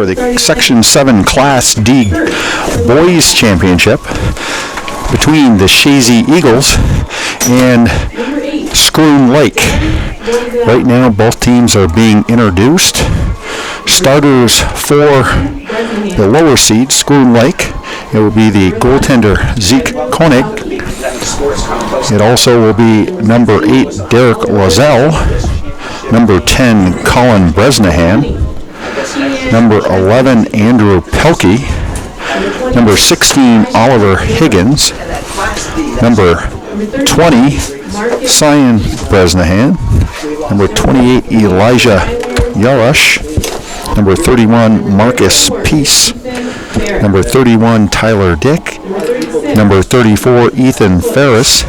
for the Section 7 Class D Boys Championship between the Chazy Eagles and Schroon Lake. Right now, both teams are being introduced. Starters for the lower seed, Schroon Lake. It will be the goaltender Zeke Koenig. It also will be number 8, Derek Loisel, number 10, Colin Bresnahan, number 11, Andrew Pelkey, number 16, Oliver Higgins, number 20, Cyan Bresnahan, number 28, Elijah Yarush, number 31, Marcus Peace, number 31, Tyler Dick, number 34, Ethan Ferris,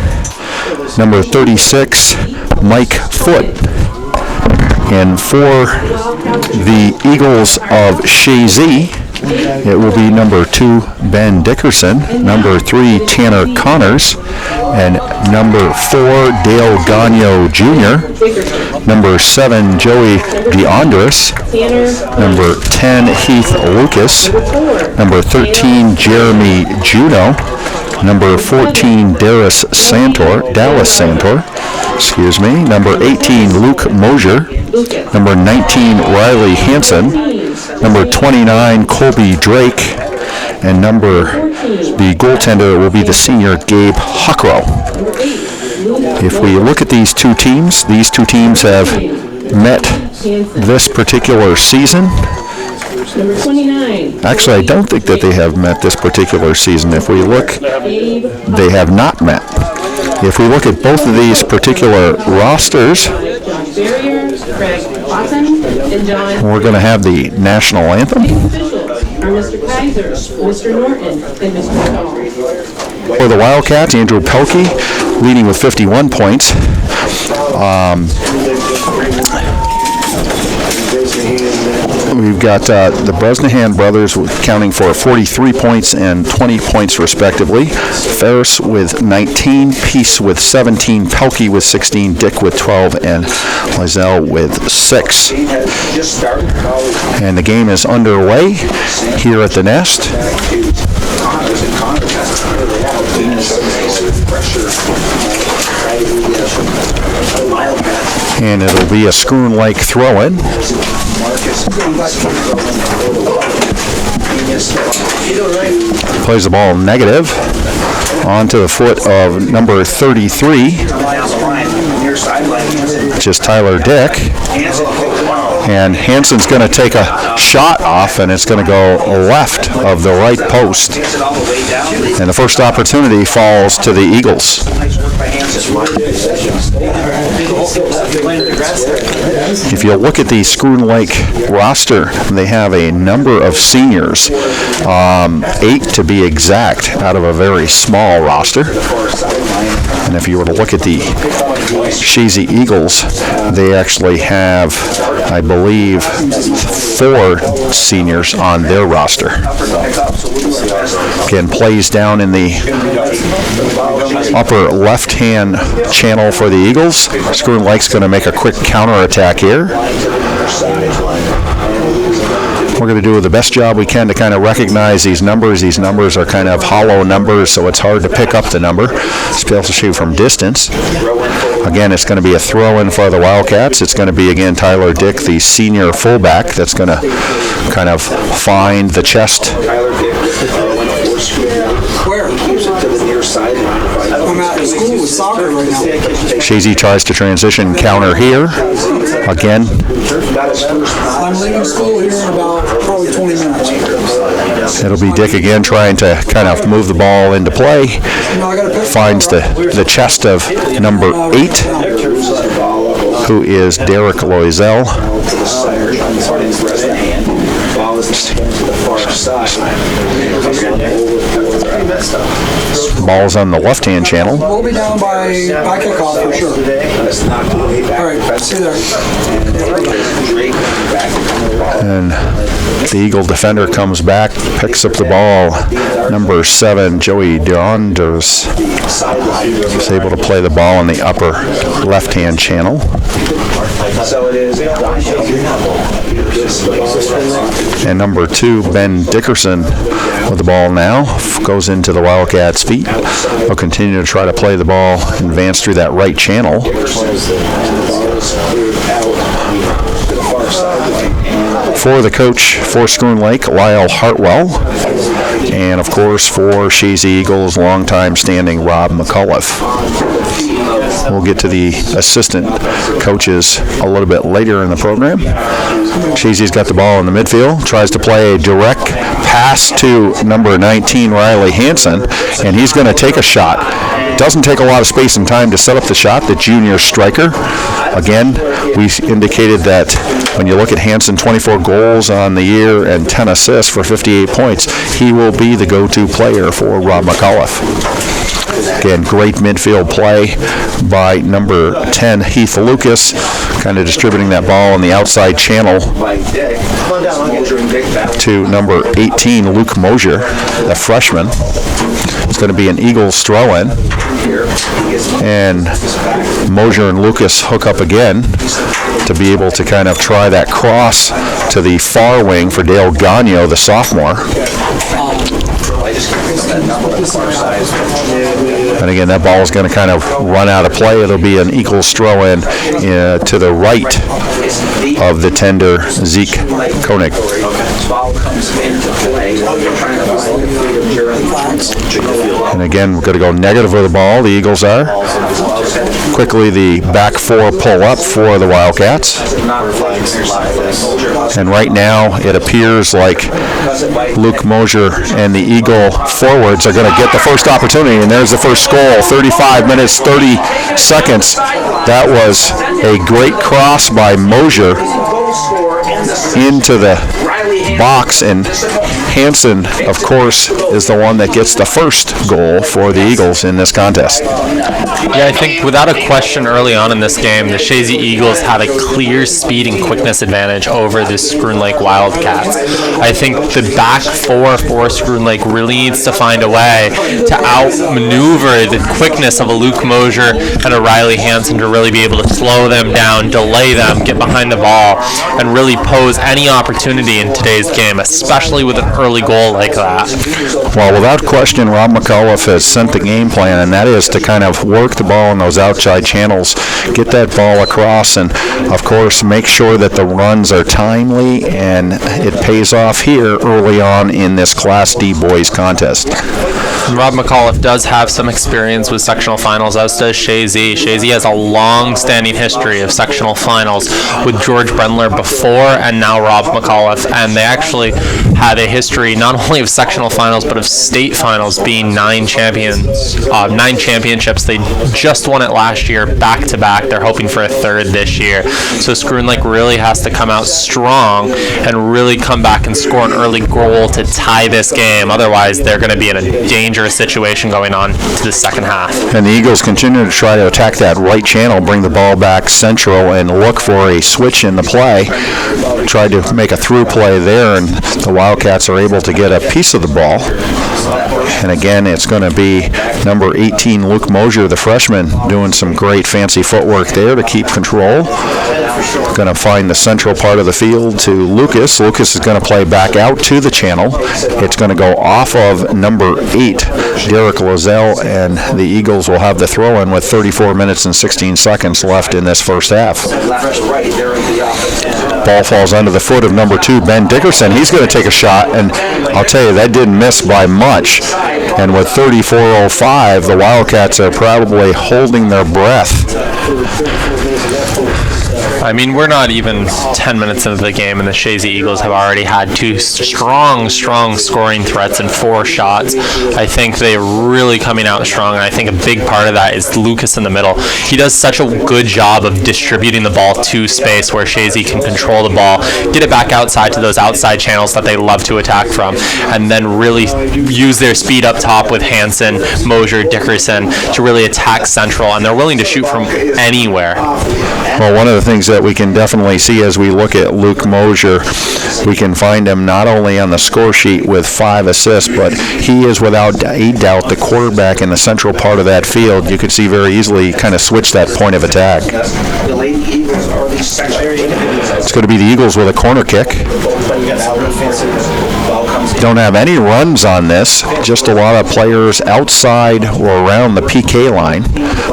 number 36, Mike Foote. And for the Eagles of Chazy, it will be number 2, Ben Dickerson, number 3, Tanner Connors, and number 4, Dale Gagno Jr., number 7, Joey DeAndres, number 10, Heath Lucas, number 13, Jeremy Juno, number 14, Dallas Santor, number 18, Luke Mosier, number 19, Riley Hansen, number 29, Colby Drake, and the goaltender will be the senior Gabe Huckrow. If we look at these two teams have met this particular season. Actually, I don't think that they have met this particular season. If we look, they have not met. If we look at both of these particular rosters, we're going to have the national anthem. For the Wildcats, Andrew Pelkey leading with 51 points. We've got the Bresnahan brothers counting for 43 points and 20 points respectively. Ferris with 19, Peace with 17, Pelkey with 16, Dick with 12, and Loisel with 6. And the game is underway here at the Nest. And it'll be a Schroon Lake throw-in. Plays the ball negative onto the foot of number 33, which is Tyler Dick. And Hansen's going to take a shot off, and it's going to go left of the right post. And the first opportunity falls to the Eagles. If you look at the Schroon Lake roster, they have a number of seniors, 8 to be exact, out of a very small roster. And if you were to look at the Chazy Eagles, they actually have, I believe, 4 seniors on their roster. Again, plays down in the upper left-hand channel for the Eagles. Schroon Lake's going to make a quick counterattack here. We're going to do the best job we can to kind of recognize these numbers. These numbers are kind of hollow numbers, so it's hard to pick up the number, especially from distance. Again, it's going to be a throw-in for the Wildcats. It's going to be, again, Tyler Dick, the senior fullback, that's going to kind of find the chest. Where? I'm at school with soccer right now. Chazy tries to transition counter here. Again. I'm leaving school here in about probably 20 minutes. It'll be Dick again trying to kind of move the ball into play. Finds the chest of number 8, who is Derek Loisel. Ball's on the left-hand channel. We'll be down by kickoff for sure. All right, see you there. And the Eagle defender comes back, picks up the ball. Number 7, Joey DeAndres, is able to play the ball in the upper left-hand channel. And number 2, Ben Dickerson, with the ball now, goes into the Wildcats' feet. They'll continue to try to play the ball, advance through that right channel. For the coach for Schroon Lake, Lyle Hartwell. And, of course, for Shazy Eagles, longtime standing Rob McAuliffe. We'll get to the assistant coaches a little bit later in the program. Shazy's got the ball in the midfield, tries to play a direct pass to number 19, Riley Hansen, and he's going to take a shot. Doesn't take a lot of space and time to set up the shot, the junior striker. Again, we indicated that when you look at Hansen, 24 goals on the year and 10 assists for 58 points, he will be the go-to player for Rob McAuliffe. Again, great midfield play by number 10, Heath Lucas, kind of distributing that ball on the outside channel to number 18, Luke Mosier, the freshman. It's going to be an Eagles throw-in. And Mosier and Lucas hook up again to be able to kind of try that cross to the far wing for Dale Gagno, the sophomore. And again, that ball is going to kind of run out of play. It'll be an Eagles throw-in to the right of the tender Zeke Koenig. And again, we're going to go negative with the ball. The Eagles are. Quickly, the back 4 pull up for the Wildcats. And right now, it appears like Luke Mosier and the Eagle forwards are going to get the first opportunity. And there's the first goal, 35 minutes, 30 seconds. That was a great cross by Mosier into the box, and Hansen, of course, is the one that gets the first goal for the Eagles in this contest. Yeah, I think without a question early on in this game, the Shazy Eagles had a clear speed and quickness advantage over the Schroon Lake Wildcats. I think the back 4 for Schroon Lake really needs to find a way to outmaneuver the quickness of a Luke Mosier and a Riley Hansen to really be able to slow them down, delay them, get behind the ball, and really pose any opportunity in today's game, especially with an early goal like that. Well, without question, Rob McAuliffe has sent the game plan, and that is to kind of work the ball in those outside channels, get that ball across, and, of course, make sure that the runs are timely, and it pays off here early on in this Class D boys contest. Rob McAuliffe does have some experience with sectional finals, as does Shazy. Shazy has a long-standing history of sectional finals with George Brendler before and now Rob McAuliffe, and they actually had a history not only of sectional finals but of state finals, being 9 championships. They just won it last year, back-to-back. They're hoping for a 3rd this year. So Schroon Lake really has to come out strong and really come back and score an early goal to tie this game. Otherwise, they're going to be in a dangerous situation going on to the second half. And the Eagles continue to try to attack that right channel, bring the ball back central, and look for a switch in the play. Tried to make a through play there, and the Wildcats are able to get a piece of the ball. And again, it's going to be number 18, Luke Mosier, the freshman, doing some great fancy footwork there to keep control. Going to find the central part of the field to Lucas. Lucas is going to play back out to the channel. It's going to go off of number 8, Derek Lozelle, and the Eagles will have the throw-in with 34 minutes and 16 seconds left in this first half. Ball falls under the foot of number 2, Ben Dickerson. He's going to take a shot, and I'll tell you, that didn't miss by much. And with 34:05, the Wildcats are probably holding their breath. I mean, we're not even 10 minutes into the game, and the Shazy Eagles have already had 2 strong scoring threats and 4 shots. I think they're really coming out strong, and I think a big part of that is Lucas in the middle. He does such a good job of distributing the ball to space where Shazy can control the ball, get it back outside to those outside channels that they love to attack from, and then really use their speed up top with Hansen, Mosier, Dickerson to really attack central, and they're willing to shoot from anywhere. Well, one of the things things that we can definitely see as we look at Luke Mosier. We can find him not only on the score sheet with 5 assists, but he is without a doubt the quarterback in the central part of that field. You could see very easily kind of switch that point of attack. It's going to be the Eagles with a corner kick. Don't have any runs on this, just a lot of players outside or around the PK line.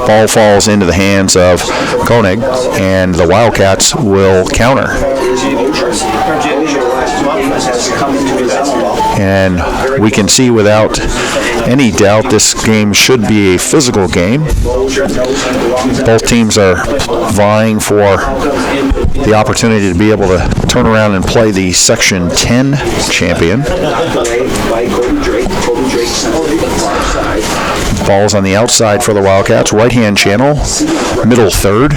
Ball falls into the hands of Koenig, and the Wildcats will counter. And we can see without any doubt this game should be a physical game. Both teams are vying for the opportunity to be able to turn around and play the Section 10 champion. Ball's on the outside for the Wildcats. Right-hand channel, middle third.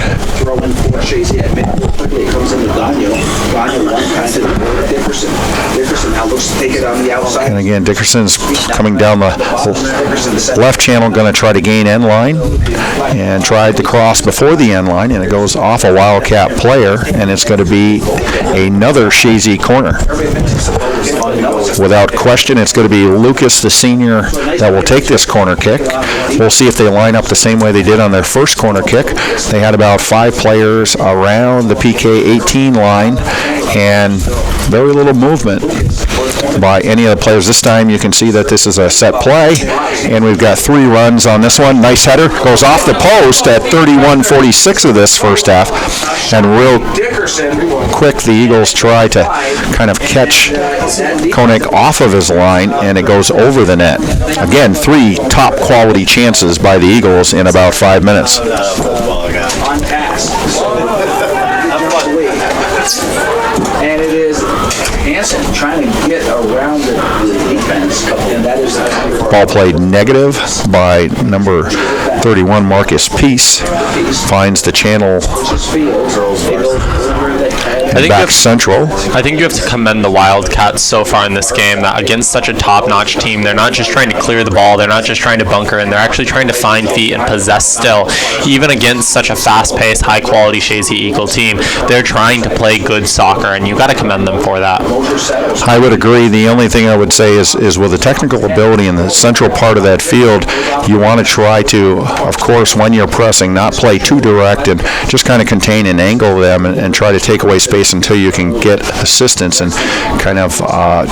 And again, Dickerson's coming down the left channel, going to try to gain end line, and tried to cross before the end line, and it goes off a Wildcat player, and it's going to be another Shazy corner. Without question, it's going to be Lucas, the senior, that will take this corner kick. We'll see if they line up the same way they did on their first corner kick. They had about 5 players around the PK 18 line, and very little movement by any of the players. This time you can see that this is a set play, and we've got 3 runs on this one. Nice header, goes off the post at 31:46 of this first half, and real quick the Eagles try to kind of catch Koenig off of his line, and it goes over the net. Again, 3 top quality chances by the Eagles in about 5 minutes. And it is Hansen trying to get around the defense, and that is ball played negative by number 31, Marcus Peace. Finds the channel and back central. I think you have to commend the Wildcats so far in this game, that against such a top-notch team, they're not just trying to clear the ball, they're not just trying to bunker in, they're actually trying to find feet and possess still. Even against such a fast-paced, high-quality Shazy Eagle team, they're trying to play good soccer, and you've got to commend them for that. I would agree. The only thing I would say is with the technical ability in the central part of that field, you want to try to, of course, when you're pressing, not play too direct and just kind of contain and angle them and try to take away space until you can get assistance and kind of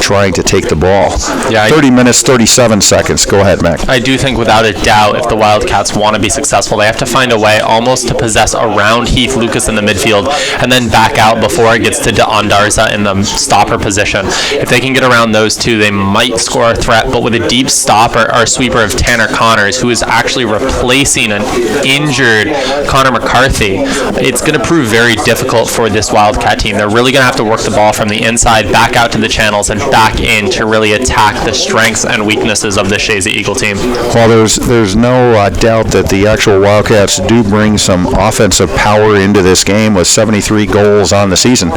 trying to take the ball. Yeah, 30 minutes, 37 seconds. Go ahead, Mac. I do think without a doubt, if the Wildcats want to be successful, they have to find a way almost to possess around Heath Lucas in the midfield and then back out before it gets to Andarza in the stopper position. If they can get around those two, they might score a threat, but with a deep stopper or sweeper of Tanner Connors, who is actually replacing an injured Connor McCarthy, it's going to prove very difficult for this Wildcat team. They're really going to have to work the ball from the inside, back out to the channels, and back in to really attack the strengths and weaknesses of the Shazy Eagle team. Well, there's no doubt that the actual Wildcats do bring some offensive power into this game with 73 goals on the season,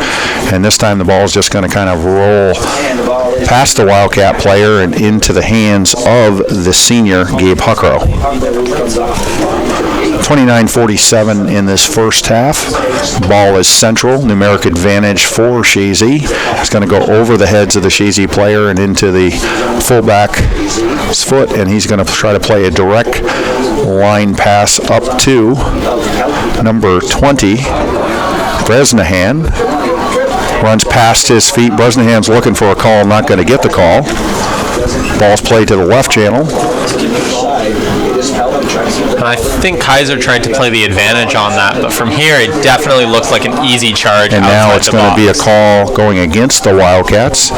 and this time the ball is just going to kind of roll past the Wildcat player and into the hands of the senior Gabe Huckrow. 29:47 in this first half. Ball is central. Numeric advantage for Shazy. It's going to go over the heads of the Shazy player and into the fullback's foot, and he's going to try to play a direct line pass up to number 20, Bresnahan. Runs past his feet. Bresnahan's looking for a call, not going to get the call. Ball's played to the left channel. And I think Kaiser tried to play the advantage on that, but from here it definitely looks like an easy charge. And now it's going to be a call going against the Wildcats.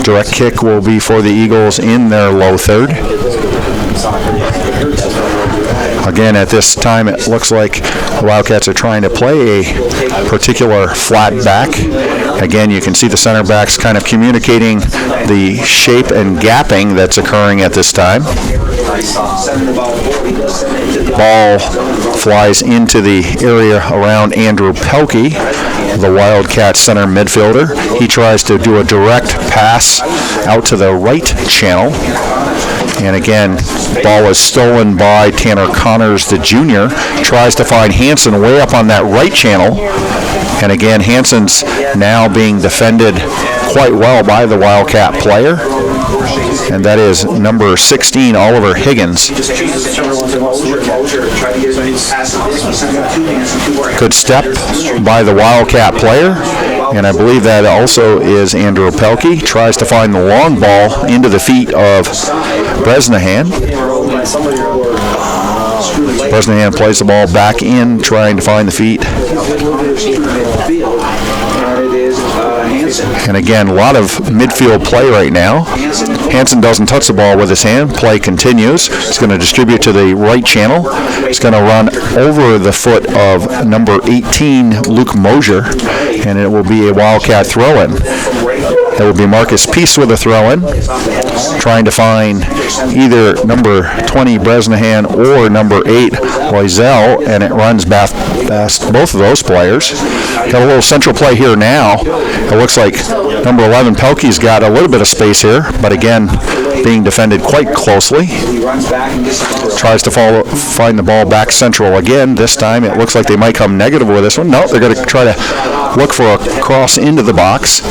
Direct kick will be for the Eagles in their low third. Again, at this time, it looks like the Wildcats are trying to play a particular flat back. Again, you can see the center backs kind of communicating the shape and gapping that's occurring at this time. Ball flies into the area around Andrew Pelkey, the Wildcat center midfielder. He tries to do a direct pass out to the right channel. And again, ball is stolen by Tanner Connors, the junior. Tries to find Hansen way up on that right channel. And again, Hansen's now being defended quite well by the Wildcat player. And that is number 16, Oliver Higgins. Good step by the Wildcat player. And I believe that also is Andrew Pelkey. Tries to find the long ball into the feet of Bresnahan. Bresnahan plays the ball back in, trying to find the feet. And again, a lot of midfield play right now. Hansen doesn't touch the ball with his hand. Play continues. He's going to distribute to the right channel. He's going to run over the foot of number 18, Luke Mosier, and it will be a Wildcat throw-in. It will be Marcus Peace with a throw-in, trying to find either number 20, Bresnahan, or number 8, Loisel, and it runs past both of those players. Got a little central play here now. It looks like number 11, Pelkey's got a little bit of space here, but again, being defended quite closely. Tries to find the ball back central again. This time it looks like they might come negative with this one. No, they're going to try to look for a cross into the box,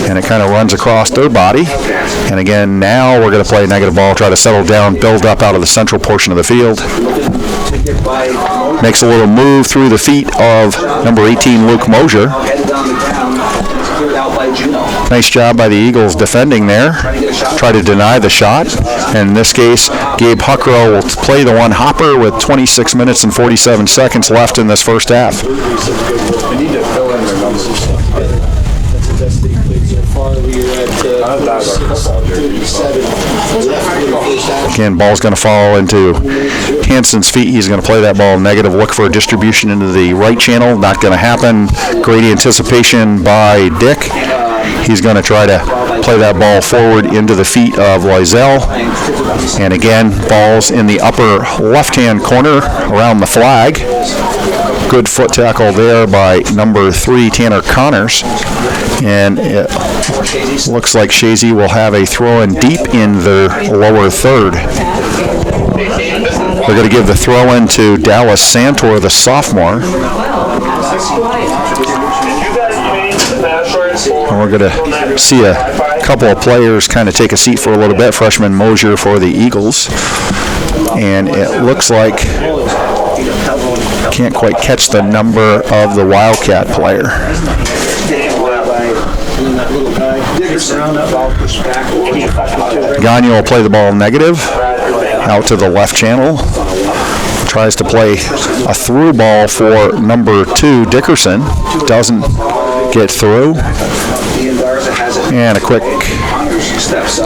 and it kind of runs across their body. And again, now we're going to play a negative ball, try to settle down, build up out of the central portion of the field. Makes a little move through the feet of number 18, Luke Mosier. Nice job by the Eagles defending there. Try to deny the shot. And in this case, Gabe Huckrow will play the one hopper with 26 minutes and 47 seconds left in this first half. They need to fill in their numbers. That's the best they played so far. We're at 37. Again, ball's going to fall into Hansen's feet. He's going to play that ball negative, look for a distribution into the right channel. Not going to happen. Great anticipation by Dick. He's going to try to play that ball forward into the feet of Loisel. And again, ball's in the upper left-hand corner around the flag. Good foot tackle there by number 3, Tanner Connors. And it looks like Shazy will have a throw-in deep in their lower third. They're going to give the throw-in to Dallas Santor, the sophomore. And we're going to see a couple of players kind of take a seat for a little bit. Freshman Mosier for the Eagles. And it looks like, can't quite catch the number of the Wildcat player. Gagne will play the ball negative, out to the left channel. Tries to play a through ball for number 2, Dickerson. Doesn't get through. And a quick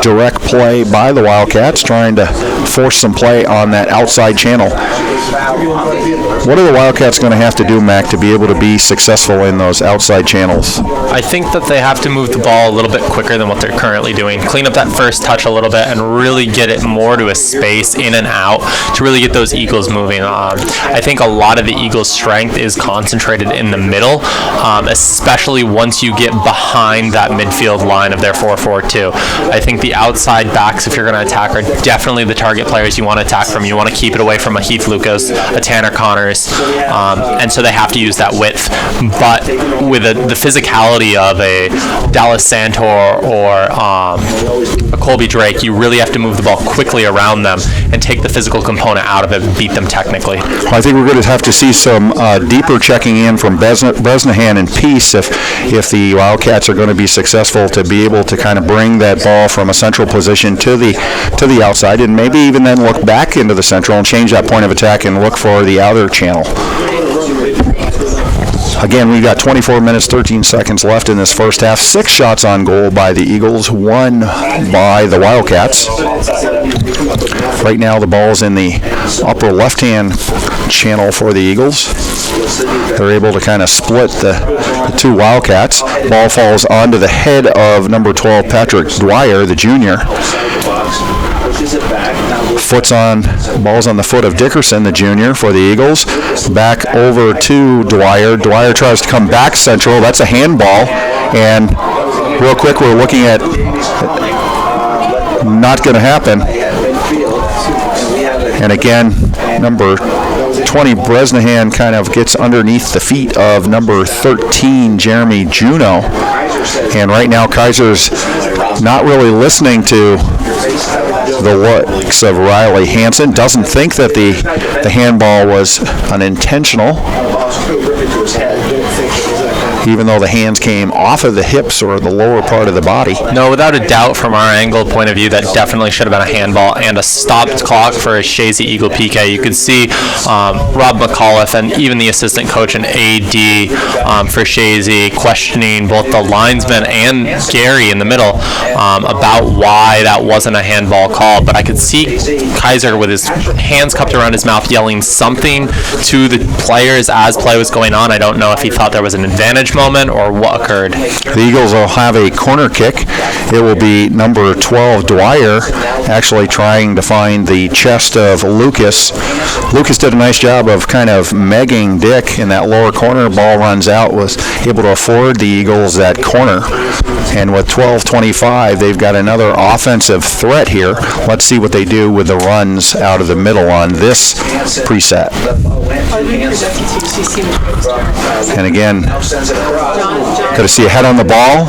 direct play by the Wildcats, trying to force some play on that outside channel. What are the Wildcats going to have to do, Mac, to be able to be successful in those outside channels? I think that they have to move the ball a little bit quicker than what they're currently doing. Clean up that first touch a little bit and really get it more to a space in and out to really get those Eagles moving. I think a lot of the Eagles' strength is concentrated in the middle, especially once you get behind that midfield line of their 4-4-2. I think the outside backs, if you're going to attack, are definitely the target players you want to attack from. You want to keep it away from a Heath Lucas, a Tanner Connors, and so they have to use that width. But with the physicality of a Dallas Santor or a Colby Drake, you really have to move the ball quickly around them and take the physical component out of it and beat them technically. I think we're going to have to see some deeper checking in from Bresnahan and Peace if the Wildcats are going to be successful to be able to kind of bring that ball from a central position to the outside, and maybe even then look back into the central and change that point of attack and look for the outer channel. Again, we've got 24 minutes, 13 seconds left in this first half. 6 shots on goal by the Eagles, 1 by the Wildcats. Right now, the ball's in the upper left-hand channel for the Eagles. They're able to kind of split the 2 Wildcats. Ball falls onto the head of number 12, Patrick Dwyer, the junior. Ball's on the foot of Dickerson, the junior, for the Eagles. Back over to Dwyer. Dwyer tries to come back central. That's a handball. And real quick, we're looking at not going to happen. And again, number 20 Bresnahan kind of gets underneath the feet of number 13 Jeremy Juneau. And right now Kaiser's not really listening to the likes of Riley Hansen. Doesn't think that the handball was unintentional, even though the hands came off of the hips or the lower part of the body. No, without a doubt, from our angle point of view, that definitely should have been a handball and a stopped clock for a Shazy Eagle PK. You could see Rob McAuliffe and even the assistant coach and AD for Shazy questioning both the linesman and Gary in the middle about why that wasn't a handball call. But I could see Kaiser with his hands cupped around his mouth yelling something to the players as play was going on. I don't know if he thought there was an advantage moment or what occurred. The Eagles will have a corner kick. It will be number 12 Dwyer actually trying to find the chest of Lucas. Lucas did a nice job of kind of megging Dick in that lower corner. Ball runs out, was able to afford the Eagles that corner. And with 12:25, they've got another offensive threat here. Let's see what they do with the runs out of the middle on this preset. And again, got to see a head on the ball,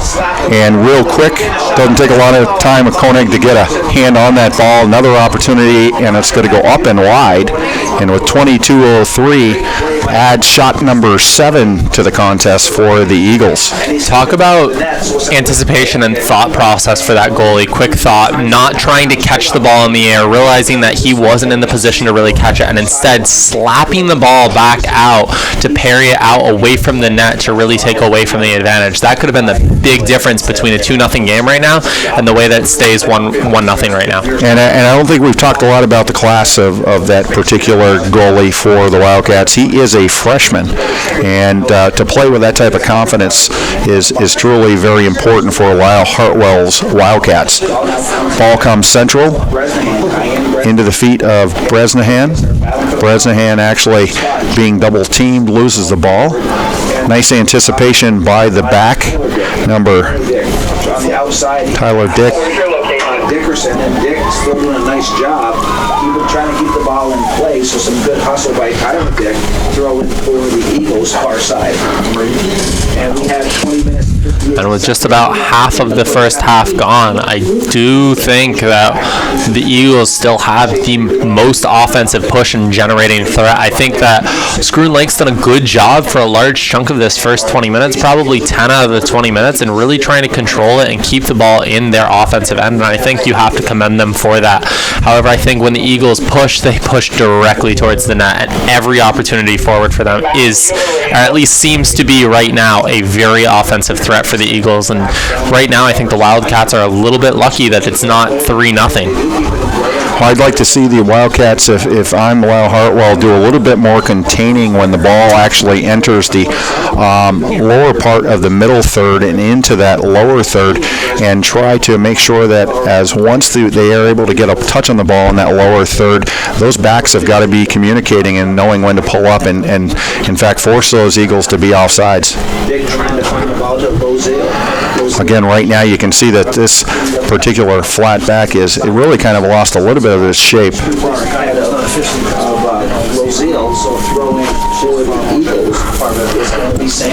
and real quick, doesn't take a lot of time with Koenig to get a hand on that ball. Another opportunity, and it's going to go up and wide. And with 22:03, add shot number 7 to the contest for the Eagles. Talk about anticipation and thought process for that goalie. Quick thought, not trying to catch the ball in the air, realizing that he wasn't in the position to really catch it, and instead slapping the ball back out to parry it out away from the net to really take away from the advantage. That could have been the big difference between a 2-0 game right now and the way that it stays 1-0 right now. And I don't think we've talked a lot about the class of that particular goalie for the Wildcats. He is a freshman, and to play with that type of confidence is truly very important for Lyle Hartwell's Wildcats. Ball comes central into the feet of Bresnahan. Bresnahan actually being double teamed loses the ball. Nice anticipation by the back number Tyler Dick. Dickerson, and Dick's still doing a nice job. Even trying to keep the ball in place, so some good hustle by Tyler Dick, throwing for the Eagles' far side. And we have 20 minutes. And with just about half of the first half gone, I do think that the Eagles still have the most offensive push and generating threat. I think that Scroon Lake's done a good job for a large chunk of this first 20 minutes, probably 10 out of the 20 minutes, and really trying to control it and keep the ball in their offensive end, and I think you have to commend them for that. However, I think when the Eagles push, they push directly towards the net, and every opportunity forward for them is, or at least seems to be right now, a very offensive threat for the Eagles. And right now, I think the Wildcats are a little bit lucky that it's not 3-0. I'd like to see the Wildcats, if I'm Lyle Hartwell, do a little bit more containing when the ball actually enters the lower part of the middle third and into that lower third, and try to make sure that once they are able to get a touch on the ball in that lower third, those backs have got to be communicating and knowing when to pull up and in fact force those Eagles to be offsides. Dick trying to find the ball to Rosale. Again, right now you can see that this particular flat back it really kind of lost a little bit of its shape.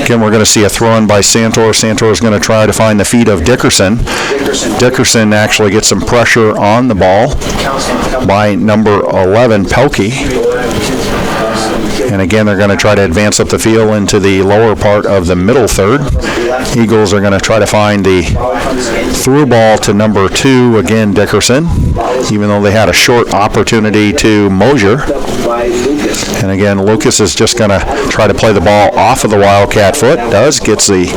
Again, we're going to see a throw-in by Santor. Santor is going to try to find the feet of Dickerson. Dickerson actually gets some pressure on the ball by number 11, Pelkey. And again, they're going to try to advance up the field into the lower part of the middle third. Eagles are going to try to find the through ball to number 2, again, Dickerson, even though they had a short opportunity to Mosier. And again, Lucas is just going to try to play the ball off of the Wildcat foot. Gets the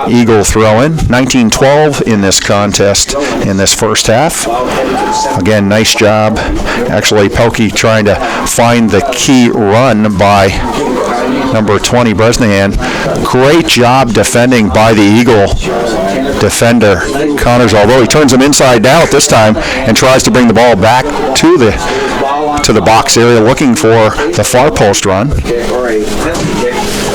Eagle throw in. 19-12 in this contest in this first half. Again, nice job. Actually, Pelkey trying to find the key run by number 20, Bresnahan. Great job defending by the Eagle defender, Connors, although he turns him inside out this time and tries to bring the ball back to the box area looking for the far post run.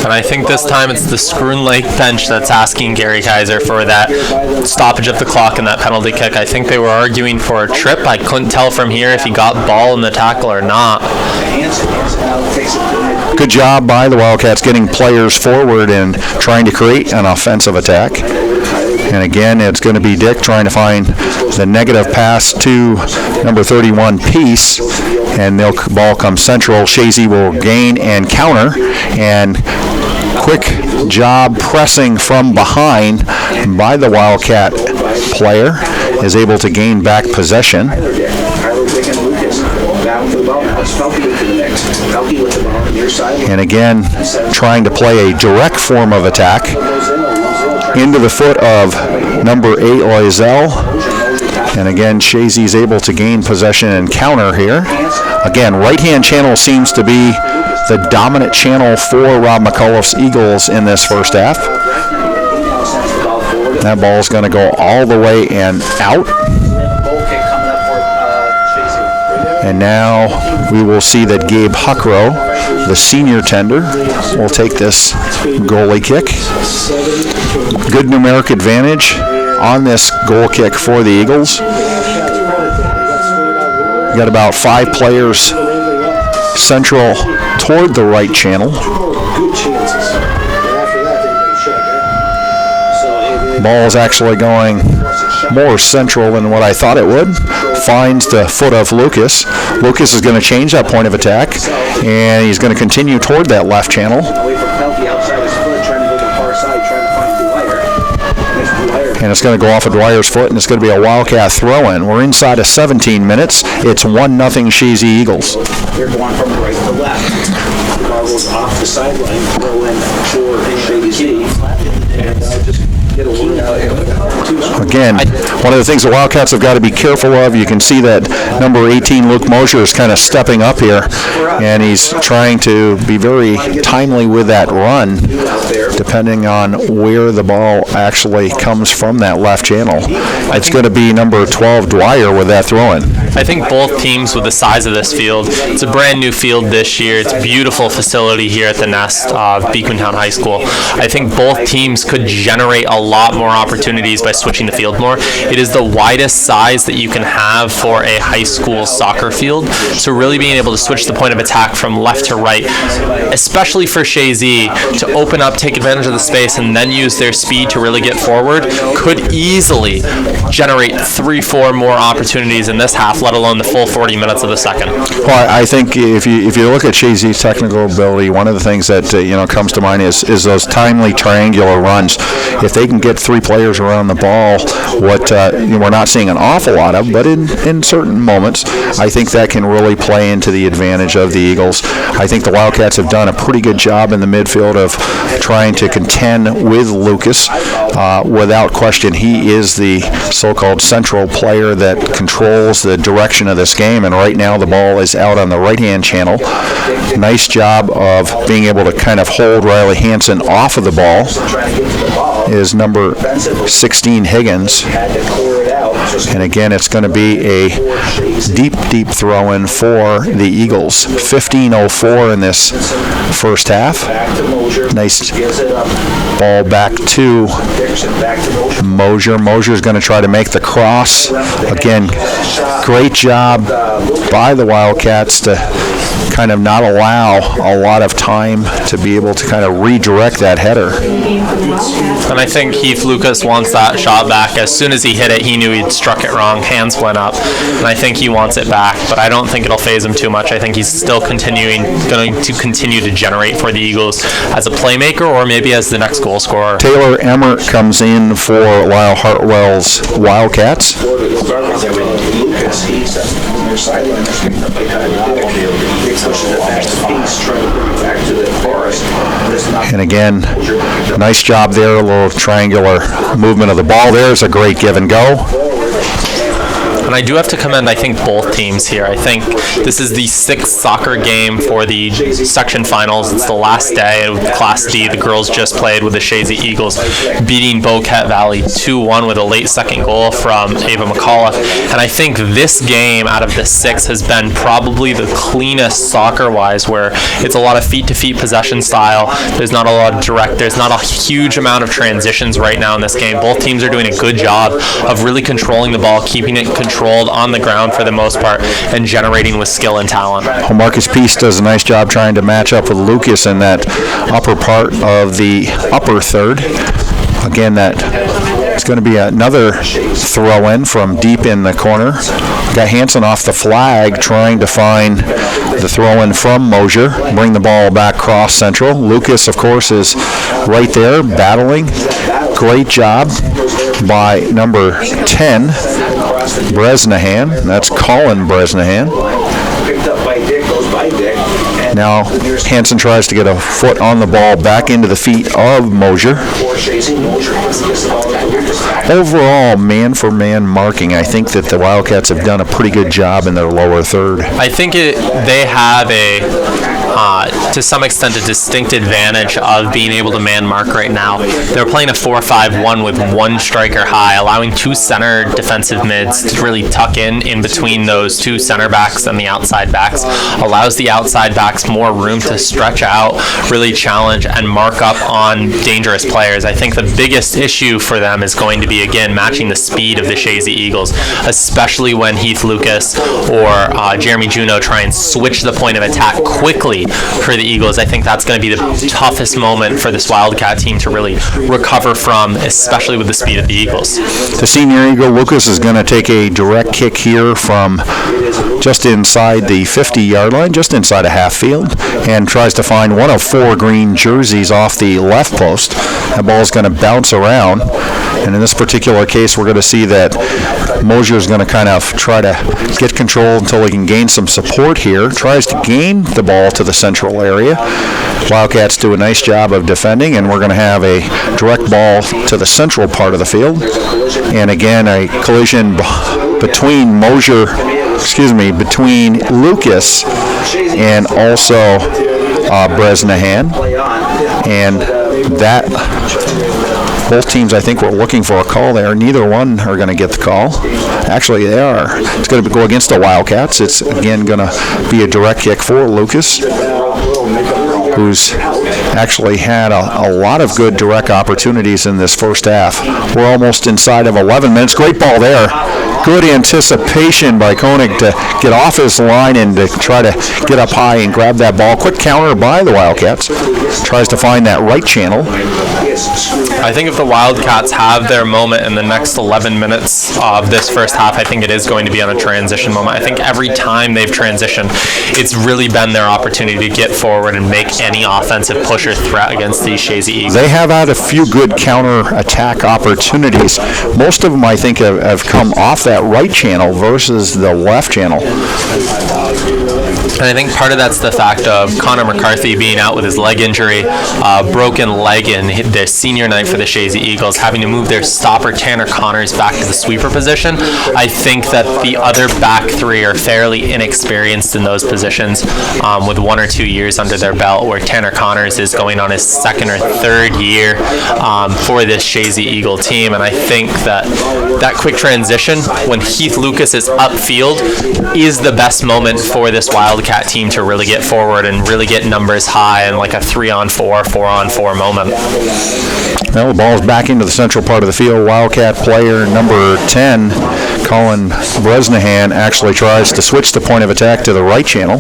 And I think this time it's the Scroon Lake bench that's asking Gary Kaiser for that stoppage of the clock and that penalty kick. I think they were arguing for a trip. I couldn't tell from here if he got ball in the tackle or not. Good job by the Wildcats getting players forward and trying to create an offensive attack. And again, it's going to be Dick trying to find the negative pass to number 31, Peace. And the ball comes central. Shazy will gain and counter. And quick job pressing from behind by the Wildcat player is able to gain back possession. And again, trying to play a direct form of attack into the foot of number 8, Loisel. And again, Shazy's able to gain possession and counter here. Again, right-hand channel seems to be the dominant channel for Rob McAuliffe's Eagles in this first half. That ball is going to go all the way and out. And now we will see that Gabe Huckrow, the senior tender, will take this goalie kick. Good numeric advantage on this goal kick for the Eagles. Got about 5 players central toward the right channel. Ball is actually going more central than what I thought it would. Finds the foot of Lucas. Lucas is going to change that point of attack, and he's going to continue toward that left channel. And it's going to go off of Dwyer's foot, and it's going to be a Wildcat throw-in. We're inside of 17 minutes. It's 1-0 Shazy Eagles. They're going from right to left. The ball goes off the sideline, throw in for Shazy. And just get a word out. Again, one of the things the Wildcats have got to be careful of, you can see that number 18, Luke Mosher, is kind of stepping up here, and he's trying to be very timely with that run, depending on where the ball actually comes from that left channel. It's going to be number 12, Dwyer, with that throw-in. I think both teams with the size of this field, it's a brand new field this year. It's a beautiful facility here at the Nest of Beacontown High School. I think both teams could generate a lot more opportunities by switching the field more. It is the widest size that you can have for a high school soccer field. So really being able to switch the point of attack from left to right, especially for Shazy, to open up, take advantage of the space, and then use their speed to really get forward, could easily generate 3-4 more opportunities in this half, let alone the full 40 minutes of the second. Well, I think if you look at Shazy's technical ability, one of the things that comes to mind is those timely triangular runs. If they can get 3 players around the ball, what we're not seeing an awful lot of, but in certain moments, I think that can really play into the advantage of the Eagles. I think the Wildcats have done a pretty good job in the midfield of trying to contend with Lucas. Without question, he is the so-called central player that controls the direction of this game, and right now the ball is out on the right-hand channel. Nice job of being able to kind of hold Riley Hansen off of the ball is number 16, Higgins. And again, it's going to be a deep throw-in for the Eagles. 15:04 in this first half. Nice ball back to Mosier. Mosier's going to try to make the cross. Again, great job by the Wildcats to kind of not allow a lot of time to be able to kind of redirect that header. And I think Heath Lucas wants that shot back. As soon as he hit it, he knew he'd struck it wrong. Hands went up, and I think he wants it back, but I don't think it'll faze him too much. I think he's still going to continue to generate for the Eagles as a playmaker or maybe as the next goal scorer. Taylor Emmert comes in for Lyle Hartwell's Wildcats. And again, nice job there, a little triangular movement of the ball. There's a great give and go. And I do have to commend, I think, both teams here. I think this is the 6th soccer game for the section finals. It's the last day of Class D. The girls just played with the Shazy Eagles, beating Boquete Valley 2-1 with a late second goal from Ava McCullough. And I think this game out of the 6 has been probably the cleanest soccer-wise, where it's a lot of feet-to-feet possession style. There's not a lot of direct. There's not a huge amount of transitions right now in this game. Both teams are doing a good job of really controlling the ball, keeping it controlled on the ground for the most part, and generating with skill and talent. Well, Marcus Peace does a nice job trying to match up with Lucas in that upper part of the upper third. Again, that is going to be another throw-in from deep in the corner. Got Hansen off the flag trying to find the throw-in from Mosier, bring the ball back cross central. Lucas, of course, is right there battling. Great job by number 10, Bresnahan. That's Colin Bresnahan. Picked up by Dick, goes by Dick. Now Hansen tries to get a foot on the ball back into the feet of Mosier. Overall, man-for-man marking, I think that the Wildcats have done a pretty good job in their lower third. I think they have to some extent, a distinct advantage of being able to man mark right now. They're playing a 4-5-1 with one striker high, allowing 2 center defensive mids to really tuck in between those 2 center backs and the outside backs. Allows the outside backs more room to stretch out, really challenge, and mark up on dangerous players. I think the biggest issue for them is going to be, again, matching the speed of the Shazy Eagles, especially when Heath Lucas or Jeremy Juneau try and switch the point of attack quickly for the Eagles. I think that's going to be the toughest moment for this Wildcat team to really recover from, especially with the speed of the Eagles. The senior Eagle, Lucas, is going to take a direct kick here from just inside the 50-yard line, just inside a half field, and tries to find one of 4 green jerseys off the left post. That ball is going to bounce around, and in this particular case, we're going to see that Mosier is going to kind of try to get control until he can gain some support here. Tries to gain the ball to the central area. Wildcats do a nice job of defending, and we're going to have a direct ball to the central part of the field. And again, a collision between between Lucas and also Bresnahan. And that, both teams, I think, were looking for a call there. Neither one are going to get the call. Actually, they are. It's going to go against the Wildcats. It's, again, going to be a direct kick for Lucas, who's actually had a lot of good direct opportunities in this first half. We're almost inside of 11 minutes. Great ball there. Good anticipation by Koenig to get off his line and to try to get up high and grab that ball. Quick counter by the Wildcats. Tries to find that right channel. I think if the Wildcats have their moment in the next 11 minutes of this first half, I think it is going to be on a transition moment. I think every time they've transitioned, it's really been their opportunity to get forward and make any offensive push or threat against these Shazy Eagles. They have had a few good counter-attack opportunities. Most of them, I think, have come off that right channel versus the left channel. And I think part of that's the fact of Connor McCarthy being out with his leg injury, broken leg in their senior night for the Shazy Eagles, having to move their stopper Tanner Connors back to the sweeper position. I think that the other back 3 are fairly inexperienced in those positions, with 1 or 2 years under their belt, where Tanner Connors is going on his 2nd or 3rd year for this Shazy Eagle team. And I think that quick transition when Heath Lucas is upfield is the best moment for this Wildcat team to really get forward and really get numbers high and like a 3-on-4, 4-on-4 moment. Well, the ball's back into the central part of the field. Wildcat player number 10, Colin Bresnahan, actually tries to switch the point of attack to the right channel.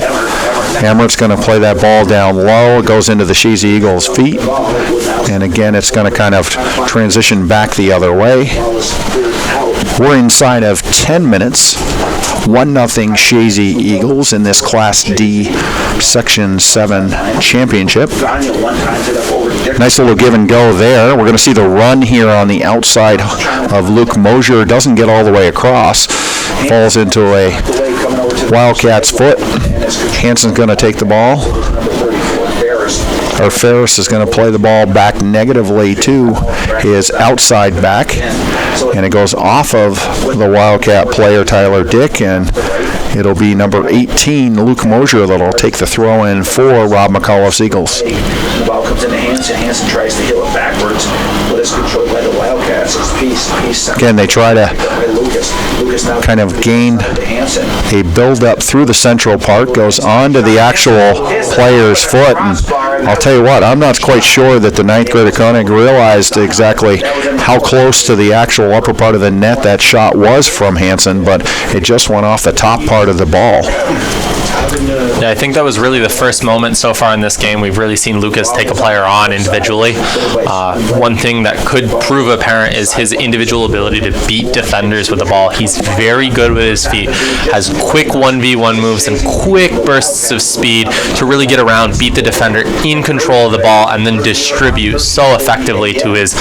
Hammert's going to play that ball down low. It goes into the Shazy Eagles' feet. And again, it's going to kind of transition back the other way. We're inside of 10 minutes. 1-0 Shazy Eagles in this Class D Section 7 championship. Nice little give and go there. We're going to see the run here on the outside of Luke Mosier. Doesn't get all the way across. Falls into a Wildcat's foot. Hansen's going to take the ball. or Ferris is going to play the ball back negatively to his outside back, and it goes off of the Wildcat player Tyler Dick, and it'll be number 18, Luke Mosier, that'll take the throw in for Rob McAuliffe's Eagles. The ball comes into Hanson. Hanson tries to heel it backwards, but it's controlled by the Wildcats. It's piece. Again, they try to kind of gain a build-up through the central part, goes onto the actual player's foot, and I'll tell you what, I'm not quite sure that the ninth grader Koenig realized exactly how close to the actual upper part of the net that shot was from Hanson, but it just went off the top part of the ball. Yeah, I think that was really the first moment so far in this game we've really seen Lucas take a player on individually. One thing that could prove apparent is his individual ability to beat defenders with the ball. He's very good with his feet, has quick 1v1 moves and quick bursts of speed to really get around, beat the defender in control of the ball, and then distribute so effectively to his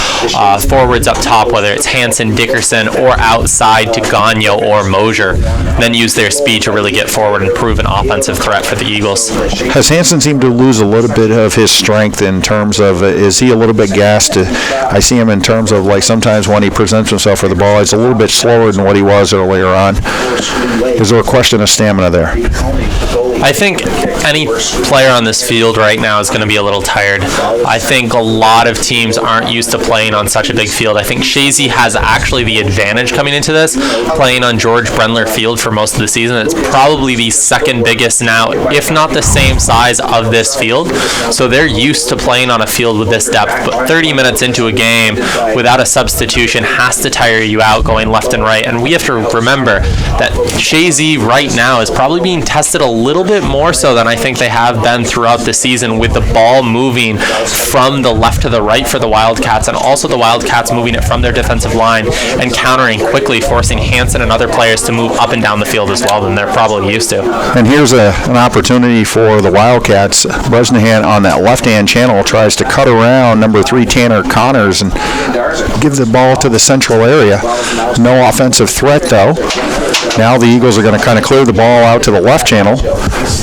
forwards up top, whether it's Hanson, Dickerson, or outside to Gagnon or Mosier. Then use their speed to really get forward and prove an offensive threat for the Eagles. Has Hanson seemed to lose a little bit of his strength in terms of, is he a little bit gassed? I see him in terms of, like, sometimes when he presents himself for the ball, he's a little bit slower than what he was earlier on. Is there a question of stamina there? I think any player on this field right now is going to be a little tired. I think a lot of teams aren't used to playing on such a big field. I think Shazy has actually the advantage coming into this, playing on George Brendler Field for most of the season. It's probably the second biggest now, if not the same size of this field. So they're used to playing on a field with this depth, but 30 minutes into a game without a substitution has to tire you out going left and right. And we have to remember that Shazy right now is probably being tested a little bit more so than I think they have been throughout the season, with the ball moving from the left to the right for the Wildcats, and also the Wildcats moving it from their defensive line and countering quickly, forcing Hanson and other players to move up and down the field as well than they're probably used to. And here's an opportunity for the Wildcats. Bresnahan on that left-hand channel tries to cut around number 3 Tanner Connors and give the ball to the central area. No offensive threat, though. Now the Eagles are going to kind of clear the ball out to the left channel.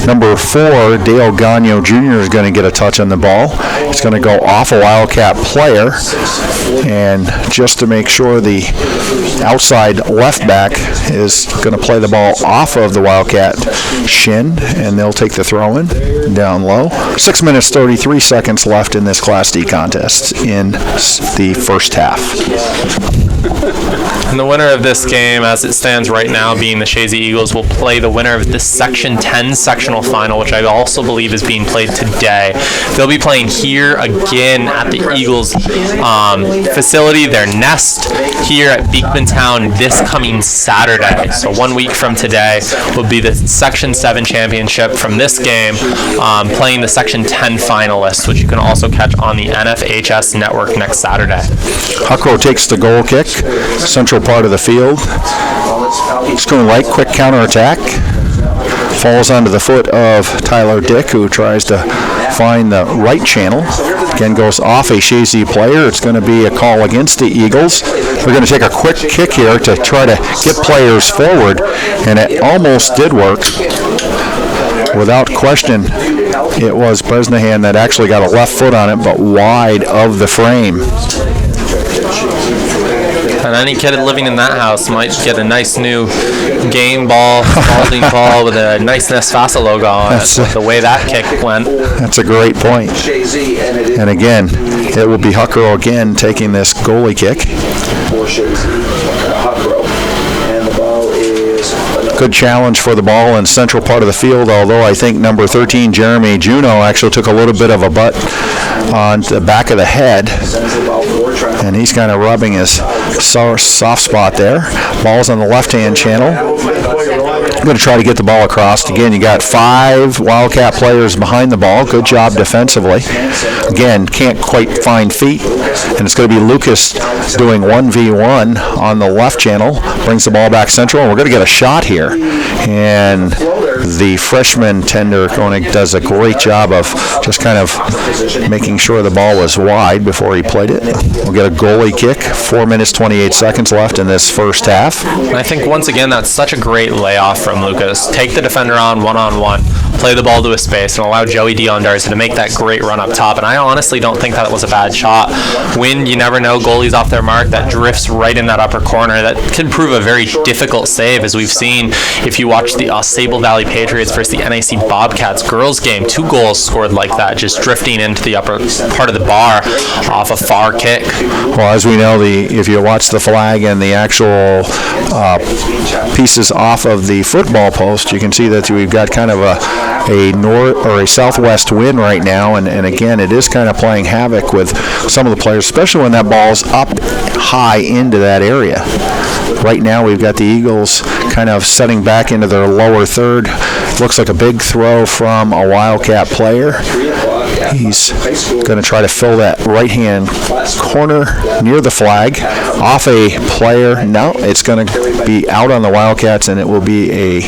Number 4, Dale Gagnon Jr. is going to get a touch on the ball. It's going to go off a Wildcat player. And just to make sure, the outside left back is going to play the ball off of the Wildcat shin, and they'll take the throw in down low. 6 minutes, 33 seconds left in this Class D contest in the first half. And the winner of this game, as it stands right now, being the Shazy Eagles, will play the winner of this Section 10 sectional final, which I also believe is being played today. They'll be playing here again at the Eagles facility, their nest here at Beekmantown this coming Saturday. So 1 week from today will be the Section 7 championship from this game, playing the Section 10 finalists, which you can also catch on the NFHS network next Saturday. Huckrow takes the goal kick, central part of the field. Schoon Light, quick counterattack. Falls onto the foot of Tyler Dick, who tries to find the right channel. Again, goes off a Shazy player. It's going to be a call against the Eagles. They're going to take a quick kick here to try to get players forward, and it almost did work. Without question, it was Bresnahan that actually got a left foot on it, but wide of the frame. And any kid living in that house might get a nice new game ball, Spalding ball with a nice Nesfasa logo on it, the way that kick went. That's a great point. And again, it will be Huckrow again taking this goalie kick. Good challenge for the ball in central part of the field, although I think number 13, Jeremy Juneau, actually took a little bit of a butt on the back of the head, and he's kind of rubbing his soft spot there. Ball's on the left-hand channel. I'm going to try to get the ball across. Again, you got 5 Wildcat players behind the ball. Good job defensively. Again, can't quite find feet, and it's going to be Lucas doing 1v1 on the left channel. Brings the ball back central, and we're going to get a shot here. And the freshman tender Koenig does a great job of just kind of making sure the ball was wide before he played it. We'll get a goalie kick. 4 minutes, 28 seconds left in this first half. And I think, once again, that's such a great layoff from Lucas. Take the defender on one-on-one, play the ball to a space, and allow Joey D'Ondarza to make that great run up top. And I honestly don't think that was a bad shot. Wind, you never know, goalies off their mark, that drifts right in that upper corner. That can prove a very difficult save, as we've seen if you watch the Sable Valley Patriots versus the NAC Bobcats girls game. 2 goals scored like that, just drifting into the upper part of the bar off a far kick. Well, as we know, if you watch the flag and the actual pieces off of the football post, you can see that we've got kind of a north or a southwest wind right now, and again, it is kind of playing havoc with some of the players, especially when that ball's up high into that area. Right now, we've got the Eagles kind of setting back into their lower third. Looks like a big throw from a Wildcat player. He's going to try to fill that right-hand corner near the flag off a player. No, it's going to be out on the Wildcats, and it will be a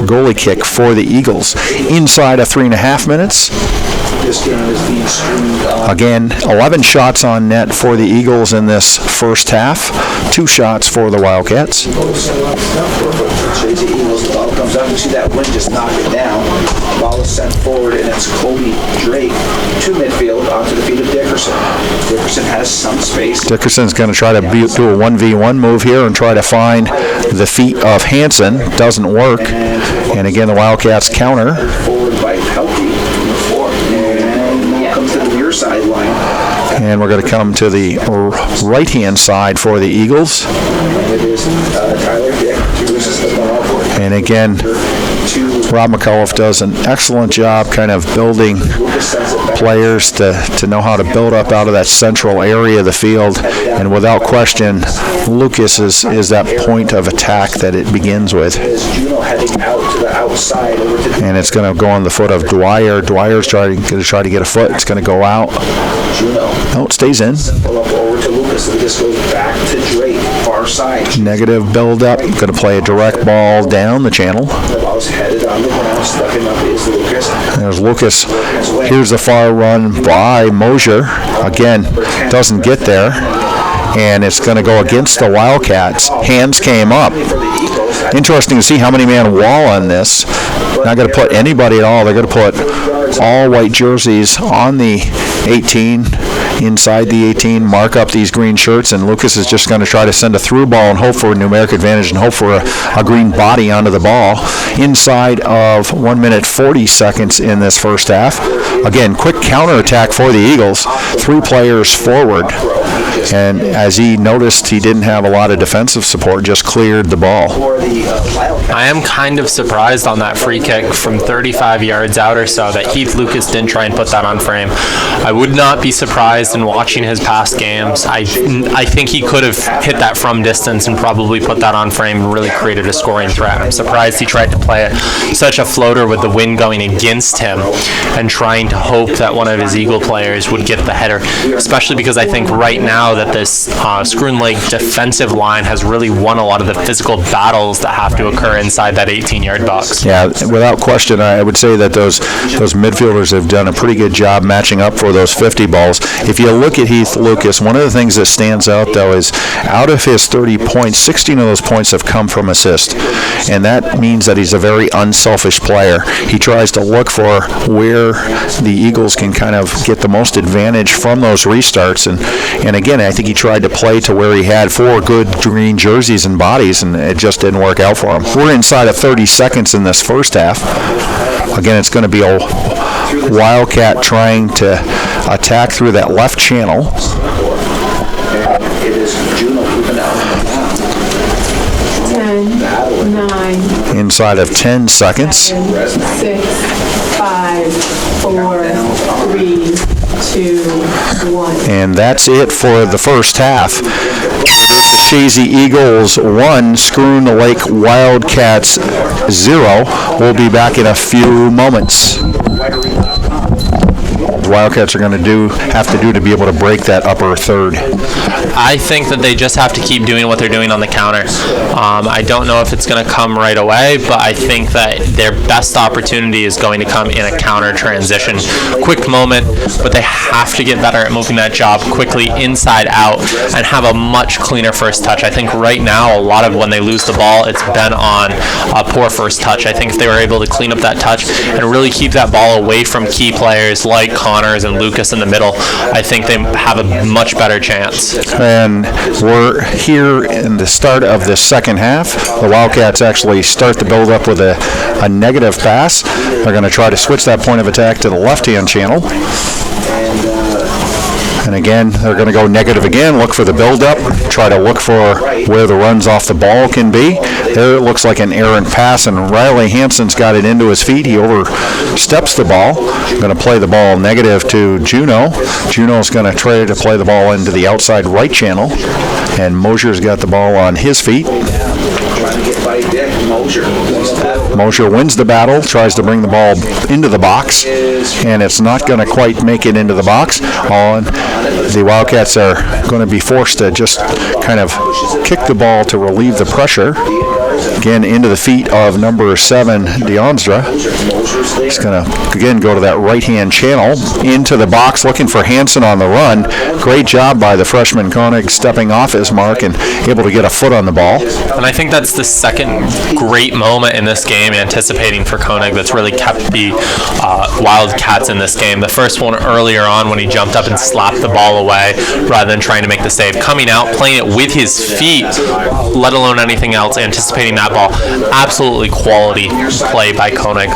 goalie kick for the Eagles. Inside of 3.5 minutes. Again, 11 shots on net for the Eagles in this first half. 2 shots for the Wildcats. The ball comes up, you see that wind just knock it down. The ball is sent forward, and it's Colby Drake to midfield onto the feet of Dickerson. Dickerson has some space. Dickerson's going to try to do a 1v1 move here and try to find the feet of Hansen. Doesn't work. And again, the Wildcats counter. Forward by Pelkey in the fourth. And we'll come to the near sideline. And we're going to come to the right-hand side for the Eagles. It is Tyler Dick to resist the ball. And again, Rob McAuliffe does an excellent job kind of building players to know how to build up out of that central area of the field. And without question, Lucas is that point of attack that it begins with. And it's going to go on the foot of Dwyer. Dwyer's going to try to get a foot. It's going to go out. No, it stays in. Over to Lucas, and this goes back to Drake, far side. Negative build-up. Going to play a direct ball down the channel. The ball's headed on the ground. Stepping up is Lucas. There's Lucas. Here's the far run by Mosier. Again, doesn't get there. And it's going to go against the Wildcats. Hands came up. Interesting to see how many man wall on this. Not going to put anybody at all. They're going to put all white jerseys on the 18, inside the 18, mark up these green shirts, and Lucas is just going to try to send a through ball and hope for a numeric advantage and hope for a green body onto the ball inside of 1 minute 40 seconds in this first half. Again, quick counterattack for the Eagles. 3 players forward. And as he noticed, he didn't have a lot of defensive support, just cleared the ball. I am kind of surprised on that free kick from 35 yards out or so that Heath Lucas didn't try and put that on frame. I would not be surprised in watching his past games. I think he could have hit that from distance and probably put that on frame and really created a scoring threat. I'm surprised he tried to play it such a floater with the wind going against him and trying to hope that one of his Eagle players would get the header, especially because I think right now that this Scroon Lake defensive line has really won a lot of the physical battles that have to occur inside that 18-yard box. Yeah, without question, I would say that those midfielders have done a pretty good job matching up for those 50 balls. If you look at Heath Lucas, one of the things that stands out, though, is out of his 30 points, 16 of those points have come from assist. And that means that he's a very unselfish player. He tries to look for where the Eagles can kind of get the most advantage from those restarts. And again, I think he tried to play to where he had 4 good green jerseys and bodies, and it just didn't work out for him. We're inside of 30 seconds in this first half. Again, it's going to be a Wildcat trying to attack through that left channel. It is Juno moving out. 10, 9, Inside of 10 seconds. 6, 5, 4, 3, 2, 1. And that's it for the first half. It is the Chazy Eagles 1, Scroon Lake Wildcats 0. We'll be back in a few moments. Wildcats are going to have to do to be able to break that upper third? I think that they just have to keep doing what they're doing on the counter. I don't know if it's going to come right away, but I think that their best opportunity is going to come in a counter transition. Quick moment, but they have to get better at moving that job quickly inside out and have a much cleaner first touch. I think right now, a lot of when they lose the ball, it's been on a poor first touch. I think if they were able to clean up that touch and really keep that ball away from key players like Connors and Lucas in the middle, I think they have a much better chance. And we're here in the start of the second half. The Wildcats actually start the build-up with a negative pass. They're going to try to switch that point of attack to the left-hand channel. And again, they're going to go negative again, look for the build-up, try to look for where the runs off the ball can be. There it looks like an errant pass, and Riley Hampson's got it into his feet. He oversteps the ball. Going to play the ball negative to Juneau. Juneau's going to try to play the ball into the outside right channel, and Mosier's got the ball on his feet. Trying to get by Dick. Mosier wins the battle, tries to bring the ball into the box, and it's not going to quite make it into the box. The Wildcats are going to be forced to just kind of kick the ball to relieve the pressure. Again, into the feet of number 7, Deonstra. He's going to, again, go to that right-hand channel, into the box, looking for Hansen on the run. Great job by the freshman Koenig, stepping off his mark and able to get a foot on the ball. And I think that's the second great moment in this game, anticipating for Koenig, that's really kept the Wildcats in this game. The first one earlier on when he jumped up and slapped the ball away rather than trying to make the save. Coming out, playing it with his feet, let alone anything else, anticipating that ball. Absolutely quality play by Koenig.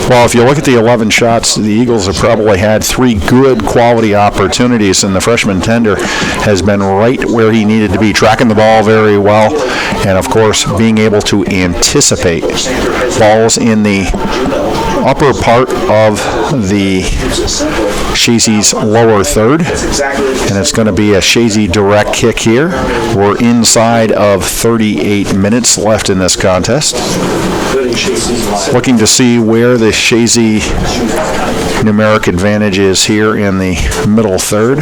Well, if you look at the 11 shots, the Eagles have probably had 3 good quality opportunities, and the freshman tender has been right where he needed to be, tracking the ball very well, and of course being able to anticipate balls in the upper part of the Shazy's lower third, and it's going to be a Shazy direct kick here. We're inside of 38 minutes left in this contest. Looking to see where the Shazy numeric advantage is here in the middle third.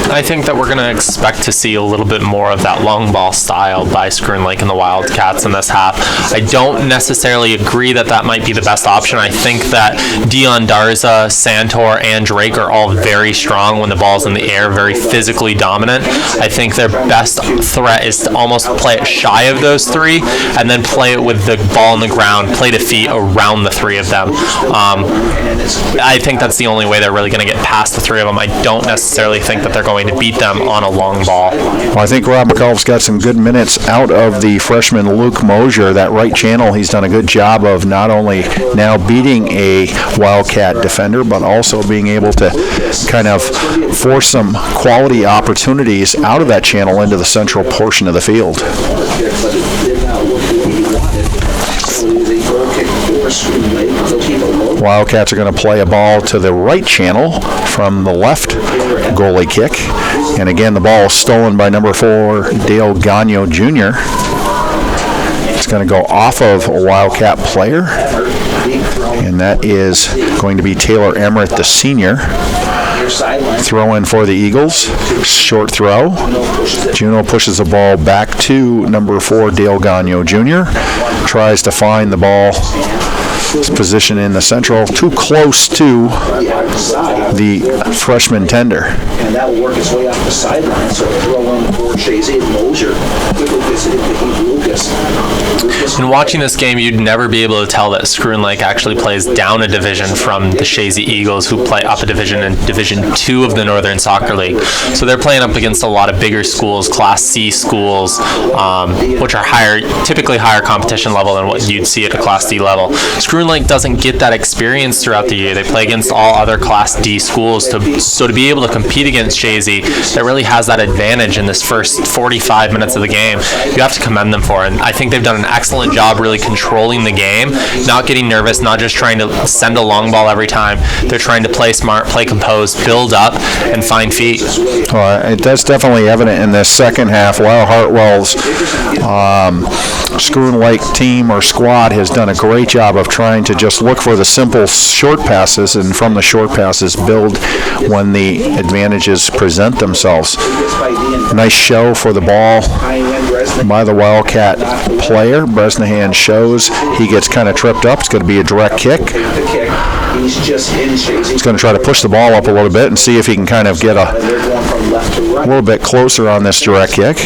I think that we're going to expect to see a little bit more of that long ball style by Scroon Lake and the Wildcats in this half. I don't necessarily agree that that might be the best option. I think that Dion Darza, Santor, and Drake are all very strong when the ball's in the air, very physically dominant. I think their best threat is to almost play it shy of those 3 and then play it with the ball on the ground, play to feet around the 3 of them. I think that's the only way they're really going to get past the 3 of them. I don't necessarily think that they're going to beat them on a long ball. Well, I think Rob McCullough's got some good minutes out of the freshman Luke Mosier. That right channel, he's done a good job of not only now beating a Wildcat defender, but also being able to kind of force some quality opportunities out of that channel into the central portion of the field. Wildcats are going to play a ball to the right channel from the left goalie kick. And again, the ball is stolen by number 4, Dale Gagno Jr. It's going to go off of a Wildcat player. And that is going to be Taylor Emmerich, the senior. Throw in for the Eagles. Short throw. Juneau pushes the ball back to number 4, Dale Gagno Jr. Tries to find the ball. His position in the central, too close to the freshman tender. And that will work its way off the sideline. So throw in for Shazy and Mosier. Quickly visiting Lucas. In watching this game, you'd never be able to tell that Scroon Lake actually plays down a division from the Shazy Eagles, who play up a division in Division 2 of the Northern Soccer League. So they're playing up against a lot of bigger schools, Class C schools, which are typically higher competition level than what you'd see at a Class D level. Scroon Lake doesn't get that experience throughout the year. They play against all other Class D schools, so to be able to compete against Shazy, that really has that advantage in this first 45 minutes of the game, you have to commend them for it. And I think they've done an excellent job really controlling the game, not getting nervous, not just trying to send a long ball every time. They're trying to play smart, play composed, build up, and find feet. That's definitely evident in this second half. Lyle Hartwell's Scroon Lake team or squad has done a great job of trying trying to just look for the simple short passes, and from the short passes build when the advantages present themselves. Nice show for the ball by the Wildcat player. Bresnahan shows he gets kind of tripped up. It's going to be a direct kick. He's going to try to push the ball up a little bit and see if he can kind of get a little bit closer on this direct kick.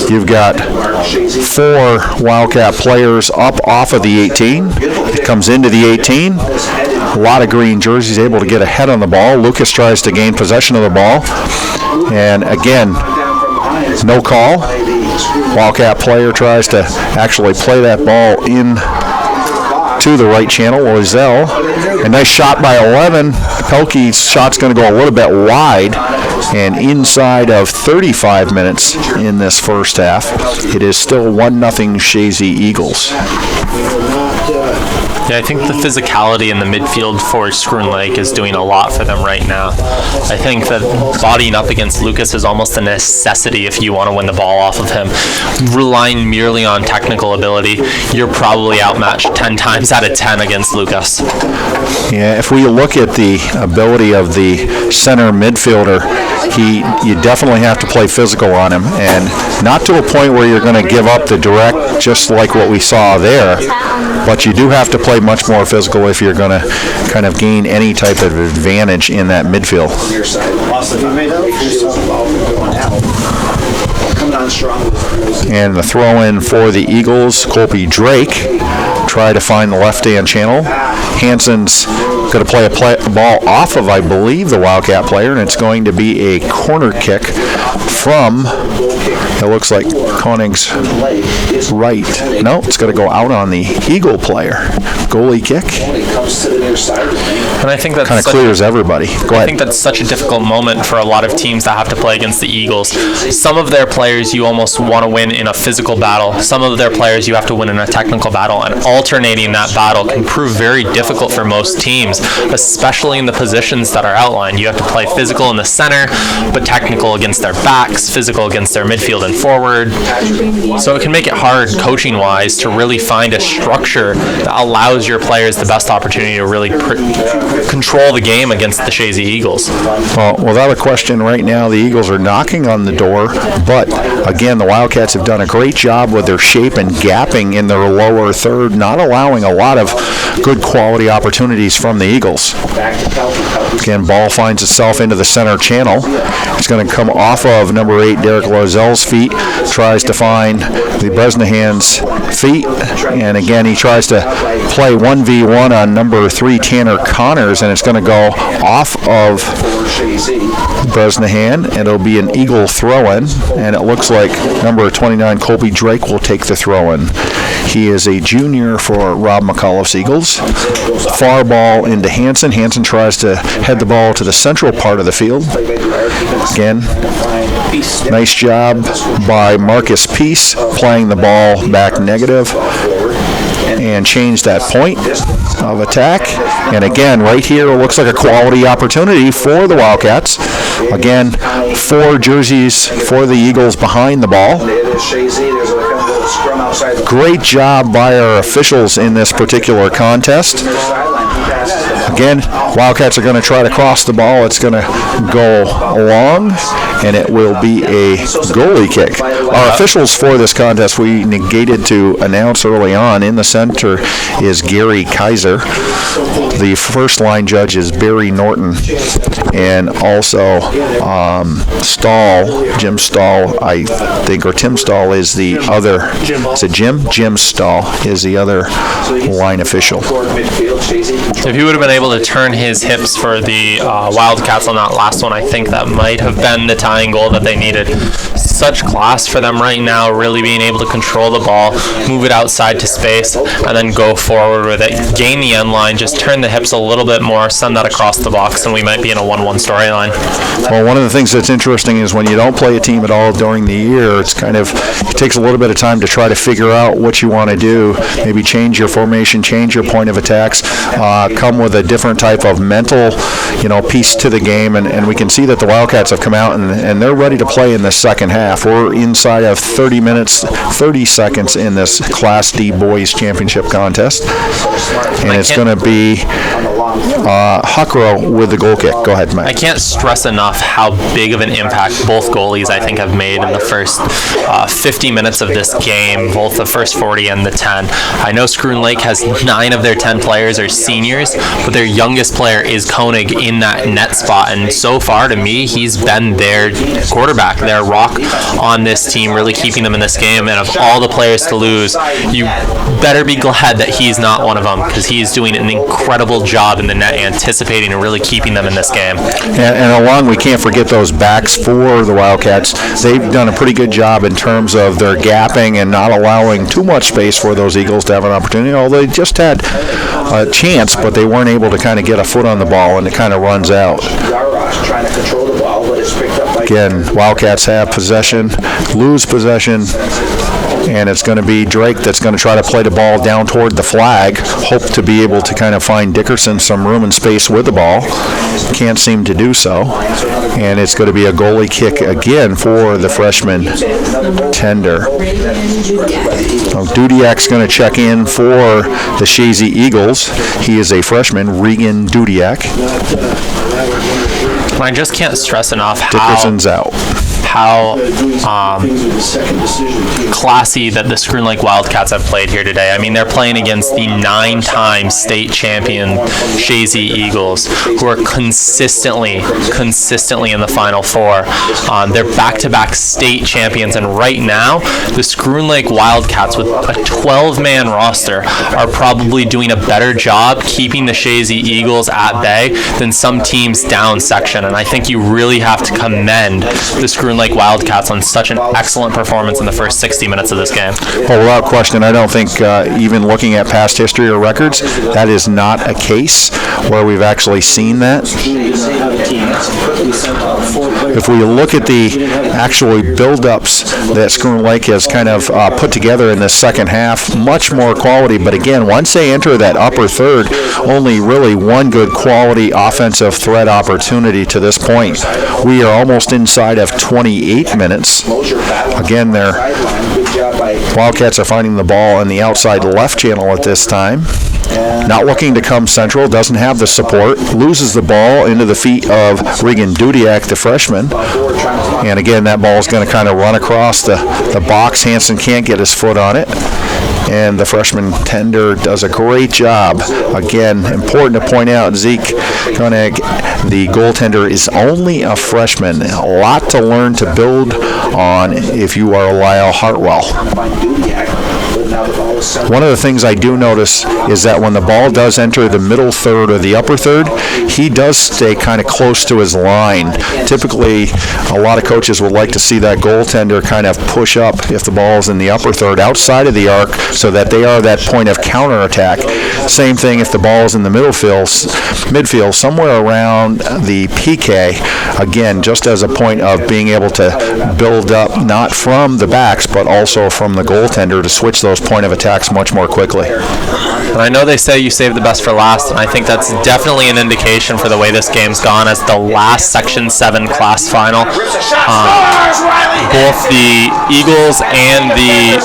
You've got 4 Wildcat players up off of the 18. It comes into the 18. A lot of green jerseys able to get ahead on the ball. Lucas tries to gain possession of the ball. And again, no call. Wildcat player tries to actually play that ball in to the right channel. Loiselle. A nice shot by 11. Pelkey's shot's going to go a little bit wide, and inside of 35 minutes in this first half, it is still 1-0 Chazy Eagles. Yeah, I think the physicality in the midfield for Scroon Lake is doing a lot for them right now. I think that bodying up against Lucas is almost a necessity if you want to win the ball off of him. Relying merely on technical ability, you're probably outmatched 10 times out of 10 against Lucas. Yeah, if we look at the ability of the center midfielder, you definitely have to play physical on him, and not to a point where you're going to give up the direct, just like what we saw there, but you do have to play much more physical if you're going to kind of gain any type of advantage in that midfield. And the throw in for the Eagles, Colby Drake try to find the left-hand channel. Hansen's going to play a ball off of, I believe, the Wildcat player, and it's going to be a corner kick from, it looks like Konig's right. No, it's going to go out on the Eagle player. Goalie kick. And I think that kind of clears everybody. Go ahead. I think that's such a difficult moment for a lot of teams that have to play against the Eagles. Some of their players you almost want to win in a physical battle. Some of their players you have to win in a technical battle, and alternating that battle can prove very difficult for most teams, especially in the positions that are outlined. You have to play physical in the center, but technical against their backs, physical against their midfield and forward. So it can make it hard coaching-wise to really find a structure that allows your players the best opportunity to really control the game against the Chazy Eagles. Well, without a question, right now the Eagles are knocking on the door, but again, the Wildcats have done a great job with their shape and gapping in their lower third, not allowing a lot of good quality opportunities from the Eagles. Again, ball finds itself into the center channel. It's going to come off of number 8, Derek Loiselle's feet, tries to find the Bresnahan's feet, and again, he tries to play 1v1 on number 3, Tanner Connors, and it's going to go off of Bresnahan, and it'll be an Eagle throw-in, and it looks like number 29, Colby Drake, will take the throw-in. He is a junior for Rob McAuliffe's Eagles. Far ball into Hansen. Hansen tries to head the ball to the central part of the field. Again, nice job by Marcus Peace playing the ball back negative and change that point of attack. And again, right here, it looks like a quality opportunity for the Wildcats. Again, 4 jerseys for the Eagles behind the ball. Great job by our officials in this particular contest. Again, Wildcats are going to try to cross the ball. It's going to go long, and it will be a goalie kick. Our officials for this contest, we negated to announce early on. In the center is Gary Kaiser. The first line judge is Barry Norton, and also Stahl, Jim Stahl, I think, or Tim Stahl is the other. Is it Jim? Jim Stahl is the other line official. If he would have been able to turn his hips for the Wildcats on that last one, I think that might have been the tying goal that they needed. Such class for them right now, really being able to control the ball, move it outside to space, and then go forward with it. Gain the end line, just turn the hips a little bit more, send that across the box, and we might be in a 1-1 storyline. Well, one of the things that's interesting is when you don't play a team at all during the year, it takes a little bit of time to try to figure out what you want to do. Maybe change your formation, change your point of attacks, come with a different type of mental, piece to the game, and we can see that the Wildcats have come out and they're ready to play in the second half. half. We're inside of 30 minutes, 30 seconds in this Class D Boys Championship contest. And it's going to be Huckrow with the goal kick. Go ahead, Matt. I can't stress enough how big of an impact both goalies, I think, have made in the first 50 minutes of this game, both the first 40 and the 10. I know Scroon Lake has 9 of their 10 players are seniors, but their youngest player is Koenig in that net spot, and so far, to me, he's been their quarterback, their rock on this team, really keeping them in this game, and of all the players to lose, you better be glad that he's not one of them, because he's doing an incredible job in the net, anticipating and really keeping them in this game. And along, we can't forget those backs for the Wildcats. They've done a pretty good job in terms of their gapping and not allowing too much space for those Eagles to have an opportunity, although they just had a chance, but they weren't able to kind of get a foot on the ball, and it kind of runs out. Trying to control the ball, but it's picked up by... Again, Wildcats have possession, lose possession, and it's going to be Drake that's going to try to play the ball down toward the flag, hope to be able to kind of find Dickerson some room and space with the ball. Can't seem to do so. And it's going to be a goalie kick again for the freshman Tender. Dudiak's going to check in for the Shazy Eagles. He is a freshman, Regan Dudiak. I just can't stress enough Dickerson's out. how classy that the Scroon Lake Wildcats have played here today. I mean, they're playing against the 9-time state champion Shazy Eagles, who are consistently in the Final Four. They're back-to-back state champions, and right now, the Scroon Lake Wildcats, with a 12-man roster, are probably doing a better job keeping the Shazy Eagles at bay than some teams down section, and I think you really have to commend the Scroon Lake Wildcats on such an excellent performance in the first 60 minutes of this game. Well, without question, I don't think even looking at past history or records, that is not a case where we've actually seen that. If we look at the actual build-ups that Scroon Lake has kind of put together in the second half, much more quality, but again, once they enter that upper third, only really one good quality offensive threat opportunity to this point. We are almost inside of 28 minutes. Again, their Wildcats are finding the ball in the outside left channel at this time. Not looking to come central, doesn't have the support, loses the ball into the feet of Regan Dudiak, the freshman. And again, that ball is going to kind of run across the box. Hansen can't get his foot on it. And the freshman Tender does a great job. Again, important to point out, Zeke Koenig, the goaltender, is only a freshman. A lot to learn to build on if you are Lyle Hartwell. One of the things I do notice is that when the ball does enter the middle third or the upper third, he does stay kind of close to his line. Typically, a lot of coaches would like to see that goaltender kind of push up if the ball is in the upper third outside of the arc so that they are that point of counterattack. Same thing if the ball is in the midfield, somewhere around the PK, again, just as a point of being able to build up not from the backs but also from the goaltender to switch those point of attacks much more quickly. And I know they say you save the best for last, and I think that's definitely an indication for the way this game's gone as the last Section 7 class final. Both the Eagles and the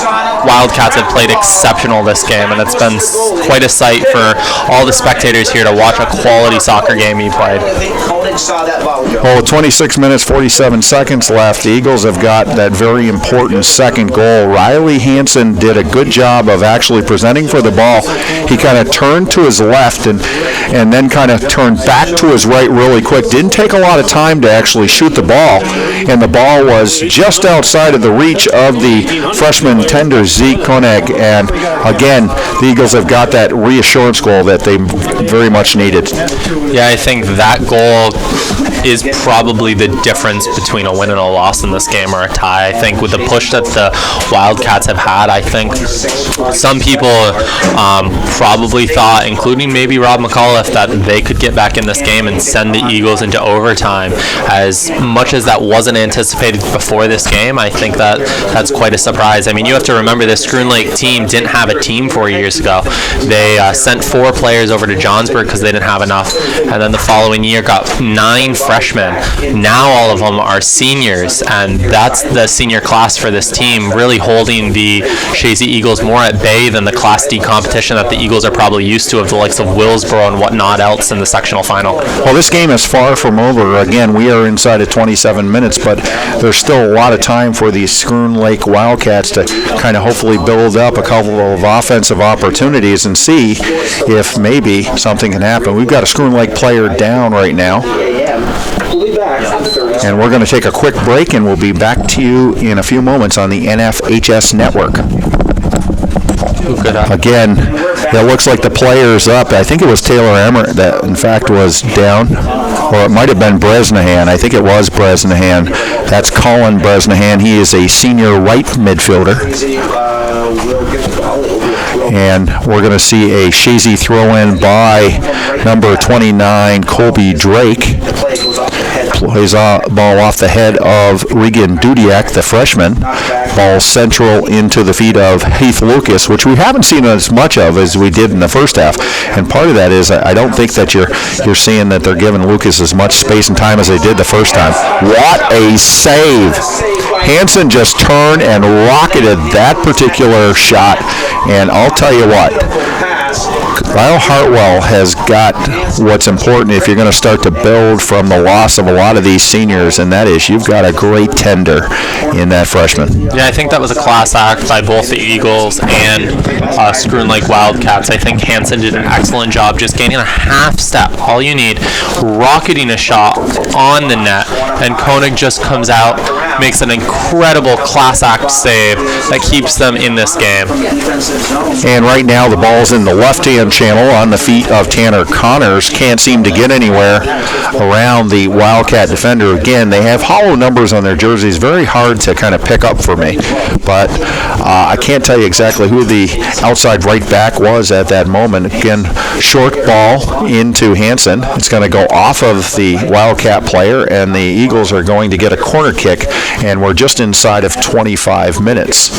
Wildcats have played exceptional this game, and it's been quite a sight for all the spectators here to watch a quality soccer game be played. Well, 26 minutes, 47 seconds left. The Eagles have got that very important second goal. Riley Hansen did a good job of actually presenting for the ball. He kind of turned to his left and then kind of turned back to his right really quick. Didn't take a lot of time to actually shoot the ball, and the ball was just outside of the reach of the freshman Tender, Zeke Koenig. And again, the Eagles have got that reassurance goal that they very much needed. Yeah, I think that goal is probably the difference between a win and a loss in this game, or a tie. I think with the push that the Wildcats have had, I think some people probably thought, including maybe Rob McAuliffe, that they could get back in this game and send the Eagles into overtime. As much as that wasn't anticipated before this game, I think that's quite a surprise. I mean, you have to remember this Scroon Lake team didn't have a team 4 years ago. They sent 4 players over to Johnsburg because they didn't have enough, and then the following year got 9 9 freshmen. Now all of them are seniors, and that's the senior class for this team, really holding the Shazy Eagles more at bay than the Class D competition that the Eagles are probably used to, of the likes of Willsboro and whatnot else in the sectional final. Well, this game is far from over. Again, we are inside of 27 minutes, but there's still a lot of time for the Schroon Lake Wildcats to kind of hopefully build up a couple of offensive opportunities and see if maybe something can happen. We've got a Schroon Lake player down right now. We'll be back on Thursday. And we're going to take a quick break, and we'll be back to you in a few moments on the NFHS network. Again, it looks like the player's up. I think it was Taylor Emmert that, in fact, was down. Or it might have been Bresnahan. I think it was Bresnahan. That's Colin Bresnahan. He is a senior right midfielder. And we're going to see a Shazy throw-in by number 29, Colby Drake. Plays a ball off the head of Regan Dudiak, the freshman. Ball central into the feet of Heath Lucas, which we haven't seen as much of as we did in the first half. And part of that is I don't think that you're seeing that they're giving Lucas as much space and time as they did the first time. What a save! Hansen just turned and rocketed that particular shot, and I'll tell you what, Lyle Hartwell has got what's important if you're going to start to build from the loss of a lot of these seniors, and that is you've got a great tender in that freshman. Yeah, I think that was a class act by both the Eagles and Schroon Lake Wildcats. I think Hansen did an excellent job just gaining a half step. All you need, rocketing a shot on the net, and Koenig just comes out, makes an incredible class act save that keeps them in this game. And right now the ball's in the left-hand channel on the feet of Tanner Connors. Can't seem to get anywhere around the Wildcat defender. Again, they have hollow numbers on their jerseys. Very hard to kind of pick up for me. But I can't tell you exactly who the outside right back was at that moment. Again, short ball into Hansen. It's going to go off of the Wildcat player, and the Eagles are going to get a corner kick, and we're just inside of 25 minutes.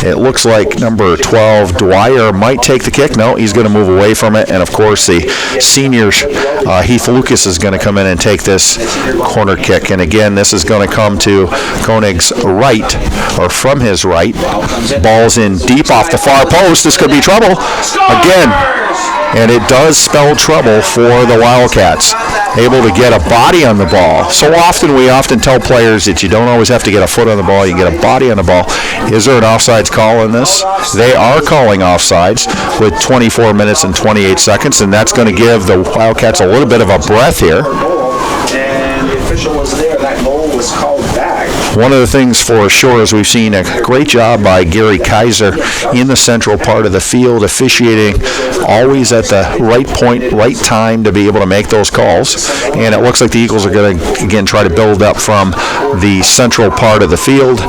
It looks like number 12, Dwyer, might take the kick. No, he's going to move away from it, and of course the seniors, Heath Lucas, is going to come in and take this corner kick. And again, this is going to come to Koenig's right, or from his right. Ball's in deep off the far post. This could be trouble again, and it does spell trouble for the Wildcats. Able to get a body on the ball. So often we tell players that you don't always have to get a foot on the ball, you can get a body on the ball. Is there an offsides call in this? They are calling offsides with 24 minutes and 28 seconds, and that's going to give the Wildcats a little bit of a breath here. And the official was there. That goal was called back. One of the things for sure is we've seen a great job by Gary Kaiser in the central part of the field, officiating always at the right point, right time to be able to make those calls. And it looks like the Eagles are going to, again, try to build up from the central part of the field.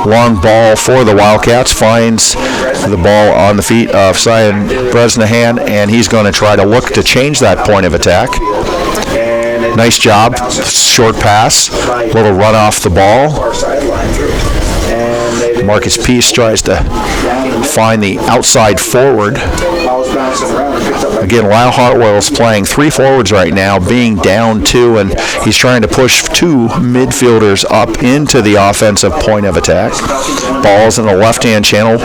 Long ball for the Wildcats, finds the ball on the feet of Cyan Bresnahan, and he's going to try to look to change that point of attack. Nice job, short pass, little run off the ball. Marcus Peace tries to find the outside forward. Again, Lyle Hartwell is playing 3 forwards right now, being down 2, and he's trying to push 2 midfielders up into the offensive point of attack. Ball's in the left-hand channel.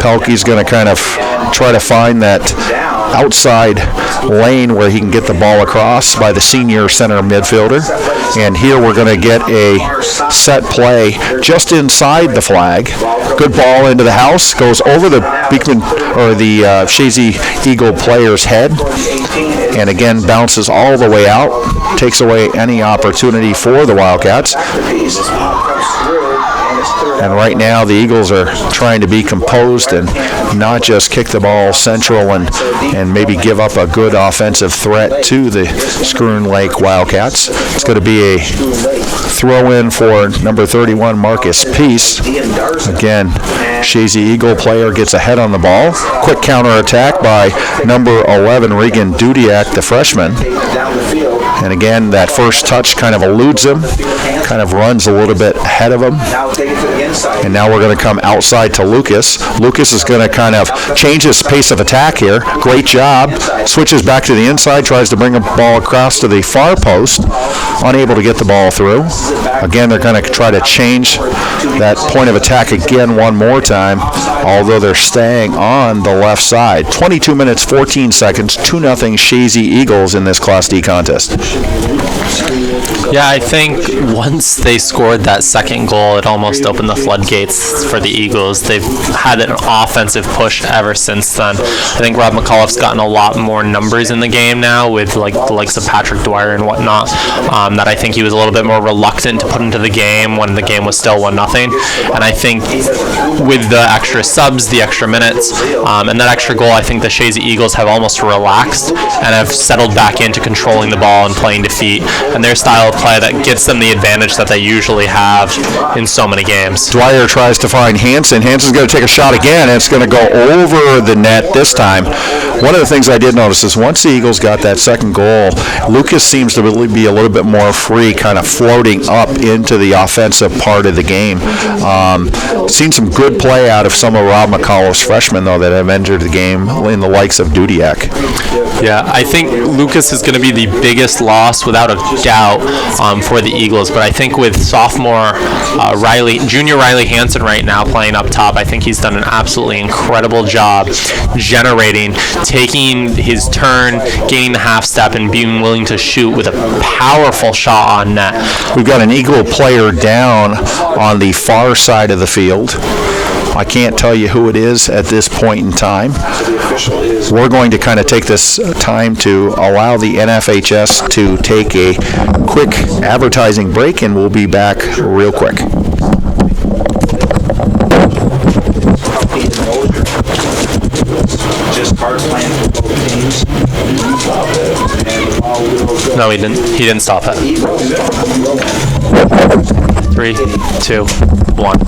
Pelkey's going to kind of try to find that outside lane where he can get the ball across by the senior center midfielder. And here we're going to get a set play just inside the flag. Good ball into the house, goes over the Beekman or the Shazy Eagle player's head, and again bounces all the way out, takes away any opportunity for the Wildcats. And right now the Eagles are trying to be composed and not just kick the ball central and maybe give up a good offensive threat to the Schroon Lake Wildcats. It's going to be a throw-in for number 31, Marcus Peace. Again, Shazy Eagle player gets ahead on the ball. Quick counter-attack by number 11, Regan Dudiak, the freshman. And again, that first touch kind of eludes him, kind of runs a little bit ahead of him. And now we're going to come outside to Lucas. Lucas is going to kind of change his pace of attack here. Great job. Switches back to the inside, tries to bring a ball across to the far post. unable to get the ball through. Again, they're going to try to change that point of attack again one more time, although they're staying on the left side. 22 minutes, 14 seconds, 2-0 Shazy Eagles in this Class D contest. Yeah, I think once they scored that second goal, it almost opened the floodgates for the Eagles. They've had an offensive push ever since then. I think Rob McAuliffe's gotten a lot more numbers in the game now with like the likes of Patrick Dwyer and whatnot, that I think he was a little bit more reluctant to put into the game when the game was still 1-0. And I think with the extra subs, the extra minutes, and that extra goal, I think the Shazy Eagles have almost relaxed and have settled back into controlling the ball and playing defeat, and their style of play that gets them the advantage that they usually have in so many games. Dwyer tries to find Hansen. Hansen's going to take a shot again, and it's going to go over the net this time. One of the things I did notice is once the Eagles got that second goal, Lucas seems to really be a little bit more free, kind of floating up into the offensive part of the game. Seen some good play out of some of Rob McAuliffe's freshmen, though, that have entered the game in the likes of Dudiak. Yeah, I think Lucas is going to be the biggest loss without a doubt for the Eagles, but I think with sophomore junior Riley Hansen right now playing up top, I think he's done an absolutely incredible job generating, taking his turn, gaining the half step, and being willing to shoot with a powerful shot on net. We've got an Eagle player down on the far side of the field. I can't tell you who it is at this point in time. We're going to kind of take this time to allow the NFHS to take a quick advertising break, and we'll be back real quick. Just cards playing for both teams. No, he didn't stop it. 3, 2, 1.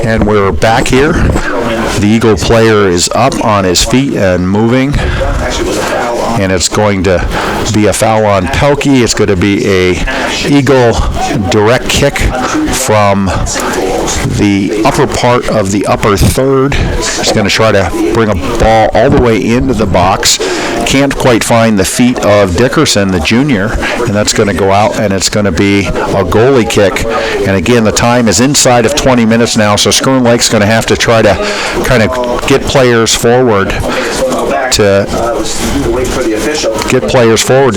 And we're back here. The Eagle player is up on his feet and moving. And it's going to be a foul on Pelkey. It's going to be a Eagle direct kick from the upper part of the upper third. He's going to try to bring a ball all the way into the box. Can't quite find the feet of Dickerson, the junior, and that's going to go out, and it's going to be a goalie kick. And again, the time is inside of 20 minutes now, so Schroon Lake's going to have to try to kind of get players forward to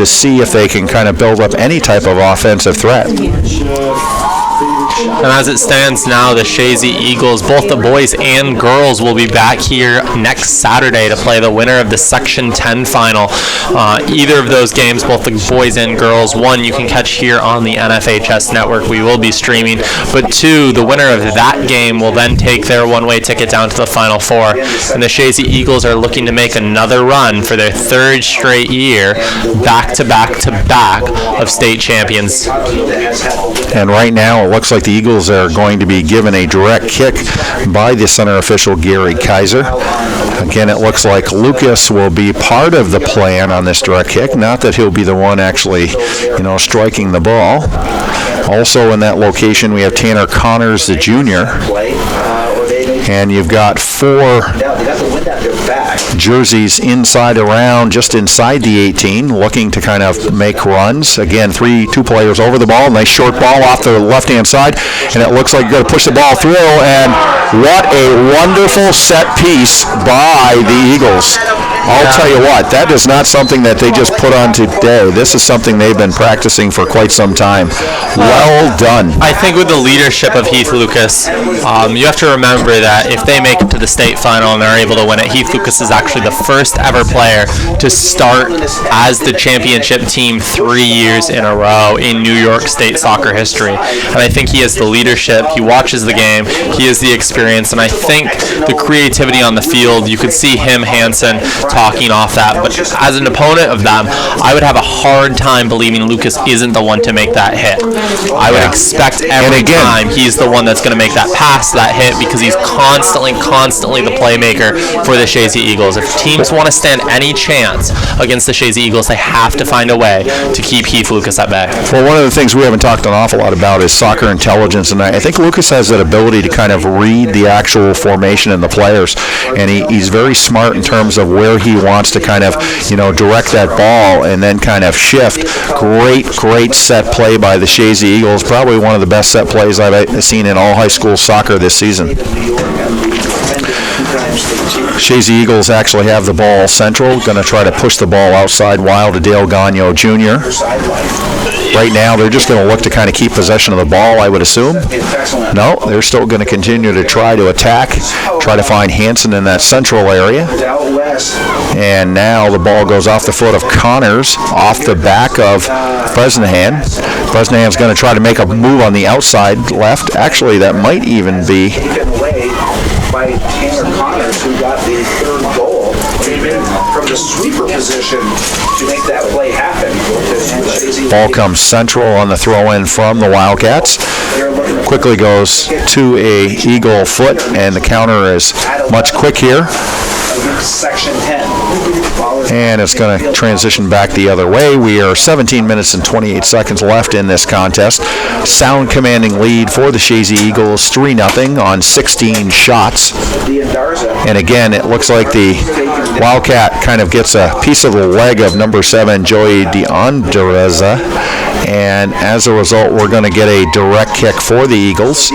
see if they can kind of build up any type of offensive threat. And as it stands now, the Shazy Eagles, both the boys and girls, will be back here next Saturday to play the winner of the Section 10 final. Either of those games, both the boys and girls, one you can catch here on the NFHS network. We will be streaming. But two, the winner of that game will then take their one-way ticket down to the Final Four. And the Shazy Eagles are looking to make another run for their third straight year, back-to-back-to-back of state champions. And right now, it looks like the Eagles are going to be given a direct kick by the center official, Gary Kaiser. Again, it looks like Lucas will be part of the plan on this direct kick, not that he'll be the one actually, striking the ball. Also in that location, we have Tanner Connors, the junior. And you've got 4 jerseys just inside the 18, looking to kind of make runs. Again, 2 players over the ball, nice short ball off the left-hand side, and it looks like you're going to push the ball through, and what a wonderful set piece by the Eagles. I'll tell you what, that is not something that they just put on today. This is something they've been practicing for quite some time. Well done. I think with the leadership of Heath Lucas, you have to remember that if they make it to the state final and they're able to win it, Heath Lucas is actually the first ever player to start as the championship team 3 years in a row in New York State soccer history. And I think he has the leadership, he watches the game, he has the experience, and I think the creativity on the field, you could see him, Hansen, talking off that. But as an opponent of them, I would have a hard time believing Lucas isn't the one to make that hit. I would expect every time he's the one that's going to make that pass, that hit, because he's constantly the playmaker for the Shazy Eagles. If teams want to stand any chance against the Shazy Eagles, they have to find a way to keep Heath Lucas at bay. Well, one of the things we haven't talked an awful lot about is soccer intelligence, and I think Lucas has that ability to kind of read the actual formation and the players, and he's very smart in terms of where he wants to kind of, direct that ball and then kind of shift. Great set play by the Shazy Eagles. Probably one of the best set plays I've seen in all high school soccer this season. Shazy Eagles actually have the ball central, going to try to push the ball outside wild to Dale Gagno Jr. Right now, they're just going to look to kind of keep possession of the ball, I would assume. No, they're still going to continue to try to attack, try to find Hansen in that central area. And now the ball goes off the foot of Connors, off the back of Bresnahan. Bresnahan's going to try to make a move on the outside left. Actually, that might even be by Tanner Connors, who got the third goal, came in from the sweeper position to make that play happen. Ball comes central on the throw-in from the Wildcats. Quickly goes to a Eagle foot, and the counter is much quick here. Section 10. And it's going to transition back the other way. We are 17 minutes and 28 seconds left in this contest. Sound commanding lead for the Shazy Eagles, 3-0 on 16 shots. And again, it looks like the Wildcat kind of gets a piece of the leg of number 7, Joey DeAndreza. And as a result, we're going to get a direct kick for the Eagles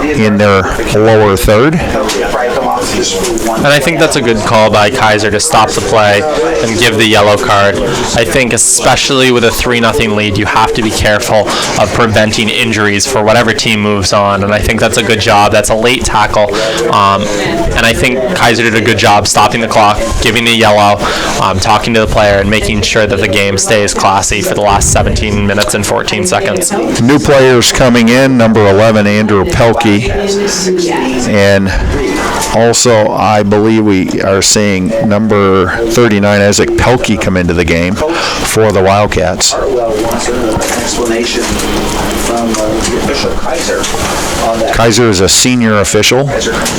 in their lower third. And I think that's a good call by Kaiser to stop the play and give the yellow card. I think especially with a 3-0 lead, you have to be careful of preventing injuries for whatever team moves on, and I think that's a good job. That's a late tackle, and I think Kaiser did a good job stopping the clock, giving the yellow, talking to the player, and making sure that the game stays classy for the last 17 minutes and 14 seconds. New players coming in, number 11, Andrew Pelkey, and also, I believe we are seeing number 39, Isaac Pelkey, come into the game for the Wildcats. Explanation from the official Kaiser on that. Kaiser is a senior official.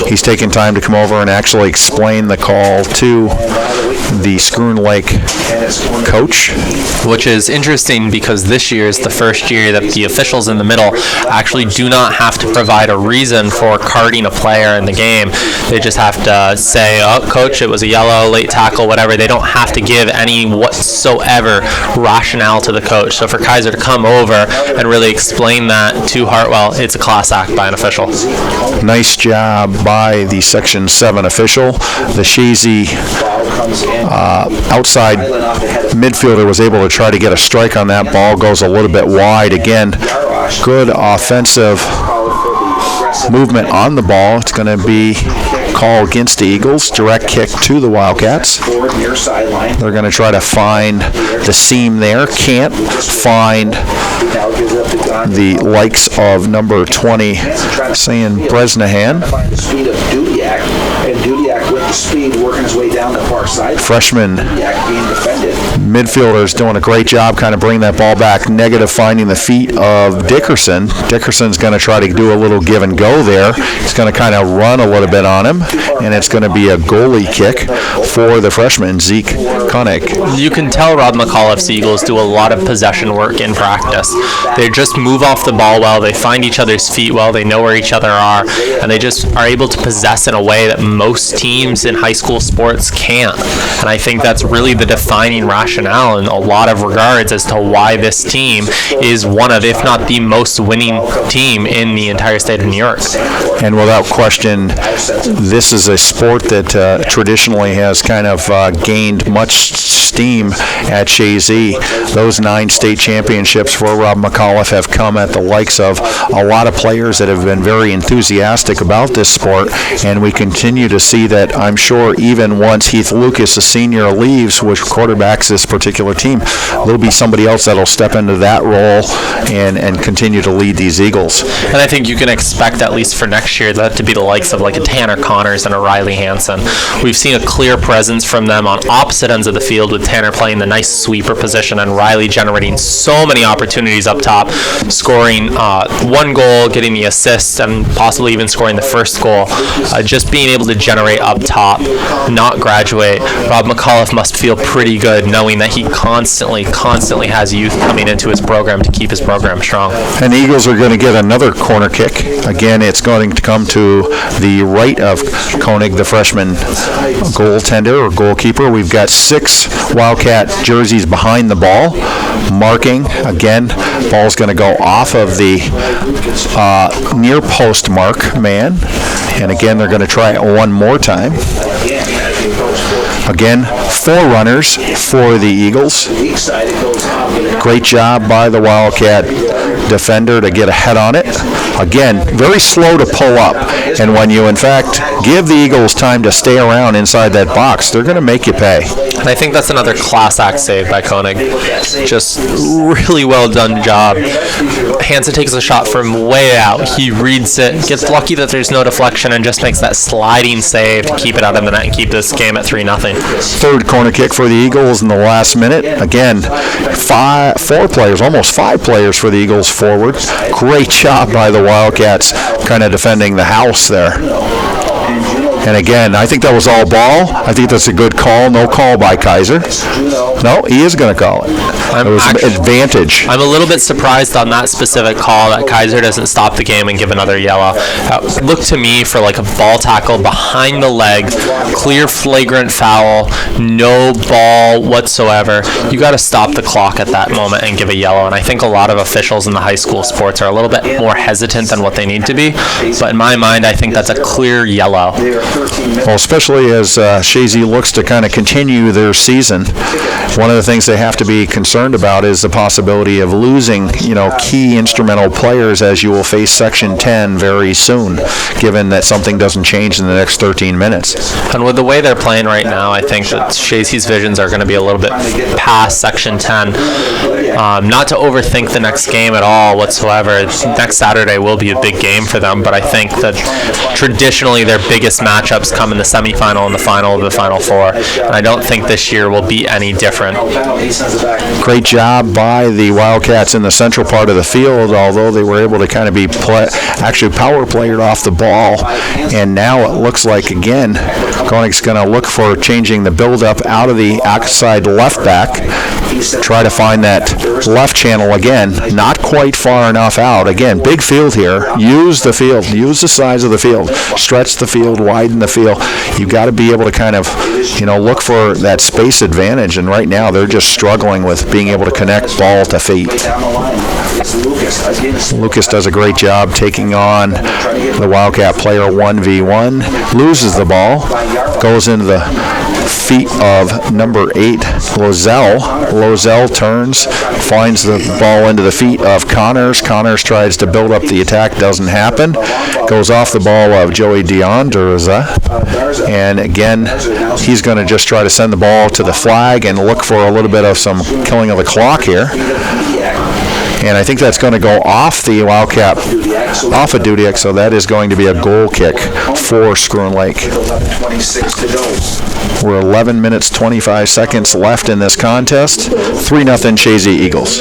He's taken time to come over and actually explain the call to the Schroon Lake coach. Which is interesting because this year is the first year that the officials in the middle actually do not have to provide a reason for carding a player in the game. They just have to say, oh, coach, it was a yellow, late tackle, whatever. They don't have to give any whatsoever rationale to the coach. So for Kaiser to come over and really explain that to Hartwell, it's a class act by an official. Nice job by the Section 7 official. The Shazy outside midfielder was able to try to get a strike on that ball. Goes a little bit wide. Again, good offensive movement on the ball. It's going to be call against the Eagles. Direct kick to the Wildcats. They're going to try to find the seam there. Can't find the likes of number 20, saying Bresnahan. Find the speed of Dudiak, and Dudiak with the speed working his way down the far side. Freshman Dudiak being defended. midfielder's doing a great job kind of bringing that ball back. Negative finding the feet of Dickerson. Dickerson's going to try to do a little give and go there. He's going to kind of run a little bit on him, and it's going to be a goalie kick for the freshman, Zeke Koenig. You can tell Rob McAuliffe's Eagles do a lot of possession work in practice. They just move off the ball well, they find each other's feet well, they know where each other are, and they just are able to possess in a way that most teams in high school sports can't. And I think that's really the defining rationale in a lot of regards as to why this team is one of, if not the most winning team in the entire state of New York. And without question, this is a sport that traditionally has kind of gained much steam at Shazy. Those 9 state championships for Rob McAuliffe have come at the likes of a lot of players that have been very enthusiastic about this sport, and we continue to see that. I'm sure even once Heath Lucas, a senior, leaves, which quarterbacks this particular team, there'll be somebody else that'll step into that role and continue to lead these Eagles. And I think you can expect, at least for next year, that to be the likes of like a Tanner Connors and a Riley Hansen. We've seen a clear presence from them on opposite ends of the field, with Tanner playing the nice sweeper position and Riley generating so many opportunities up top, scoring 1 goal, getting the assist, and possibly even scoring the first goal. Just being able to generate up top, not graduate. Rob McAuliffe must feel pretty good knowing knowing that he constantly has youth coming into his program to keep his program strong. And the Eagles are going to get another corner kick. Again, it's going to come to the right of Koenig, the freshman goaltender or goalkeeper. We've got 6 Wildcat jerseys behind the ball, marking. Again, ball's going to go off of the near post mark man. And again, they're going to try it one more time. Again, 4 runners for the Eagles. Great job by the Wildcat defender to get ahead on it. Again, very slow to pull up. And when you, in fact, give the Eagles time to stay around inside that box, they're going to make you pay. And I think that's another class act save by Koenig. Just really well done job. Hansen takes a shot from way out. He reads it, gets lucky that there's no deflection, and just makes that sliding save to keep it out of the net and keep this game at 3-0. Third corner kick for the Eagles in the last minute. Again, 4 players, almost 5 players for the Eagles forward. Great job by the Wildcats kind of defending the house there. And again, I think that was all ball. I think that's a good call. No call by Kaiser. No, he is going to call it. It was advantage. I'm a little bit surprised on that specific call that Kaiser doesn't stop the game and give another yellow. Look to me for like a ball tackle behind the leg, clear flagrant foul, no ball whatsoever. You got to stop the clock at that moment and give a yellow. And I think a lot of officials in the high school sports are a little bit more hesitant than what they need to be. But in my mind, I think that's a clear yellow. Well, especially as Shazy looks to kind of continue their season, one of the things they have to be concerned about is the possibility of losing, key instrumental players as you will face Section 10 very soon, given that something doesn't change in the next 13 minutes. And with the way they're playing right now, I think that Shazy's visions are going to be a little bit past Section 10. Not to overthink the next game at all whatsoever. Next Saturday will be a big game for them, but I think that traditionally their biggest matchups come in the semifinal and the final of the Final Four, and I don't think this year will be any different. Great job by the Wildcats in the central part of the field, although they were able to kind of be actually power played off the ball, and now it looks like, again, Koenig's going to look for changing the build-up out of the outside left back, try to find that left channel again, not quite far enough out. Again, big field here. Use the field. Use the size of the field. Stretch the field, widen the field. You've got to be able to kind of, look for that space advantage, and right now they're just struggling with being able to connect ball to feet. Lucas does a great job taking on the Wildcat player 1v1, loses the ball, goes into the feet of number 8, Lozelle. Lozelle turns, finds the ball into the feet of Connors. Connors tries to build up the attack, doesn't happen. Goes off the ball of Joey Deonderza. And again, he's going to just try to send the ball to the flag and look for a little bit of some killing of the clock here. And I think that's going to go off the Wildcat, off of Dudiak, so that is going to be a goal kick for Scroon Lake. We're 11 minutes, 25 seconds left in this contest. 3-0 Shazy Eagles.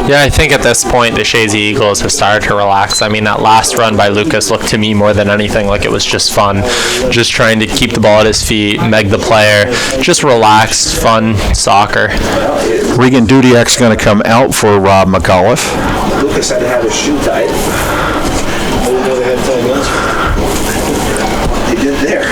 Yeah, I think at this point the Shazy Eagles have started to relax. I mean, that last run by Lucas looked to me more than anything like it was just fun. Just trying to keep the ball at his feet, meg the player. Just relaxed, fun soccer. Regan Dudiak's going to come out for Rob McAuliffe. Lucas had to have his shoe tied. They did there.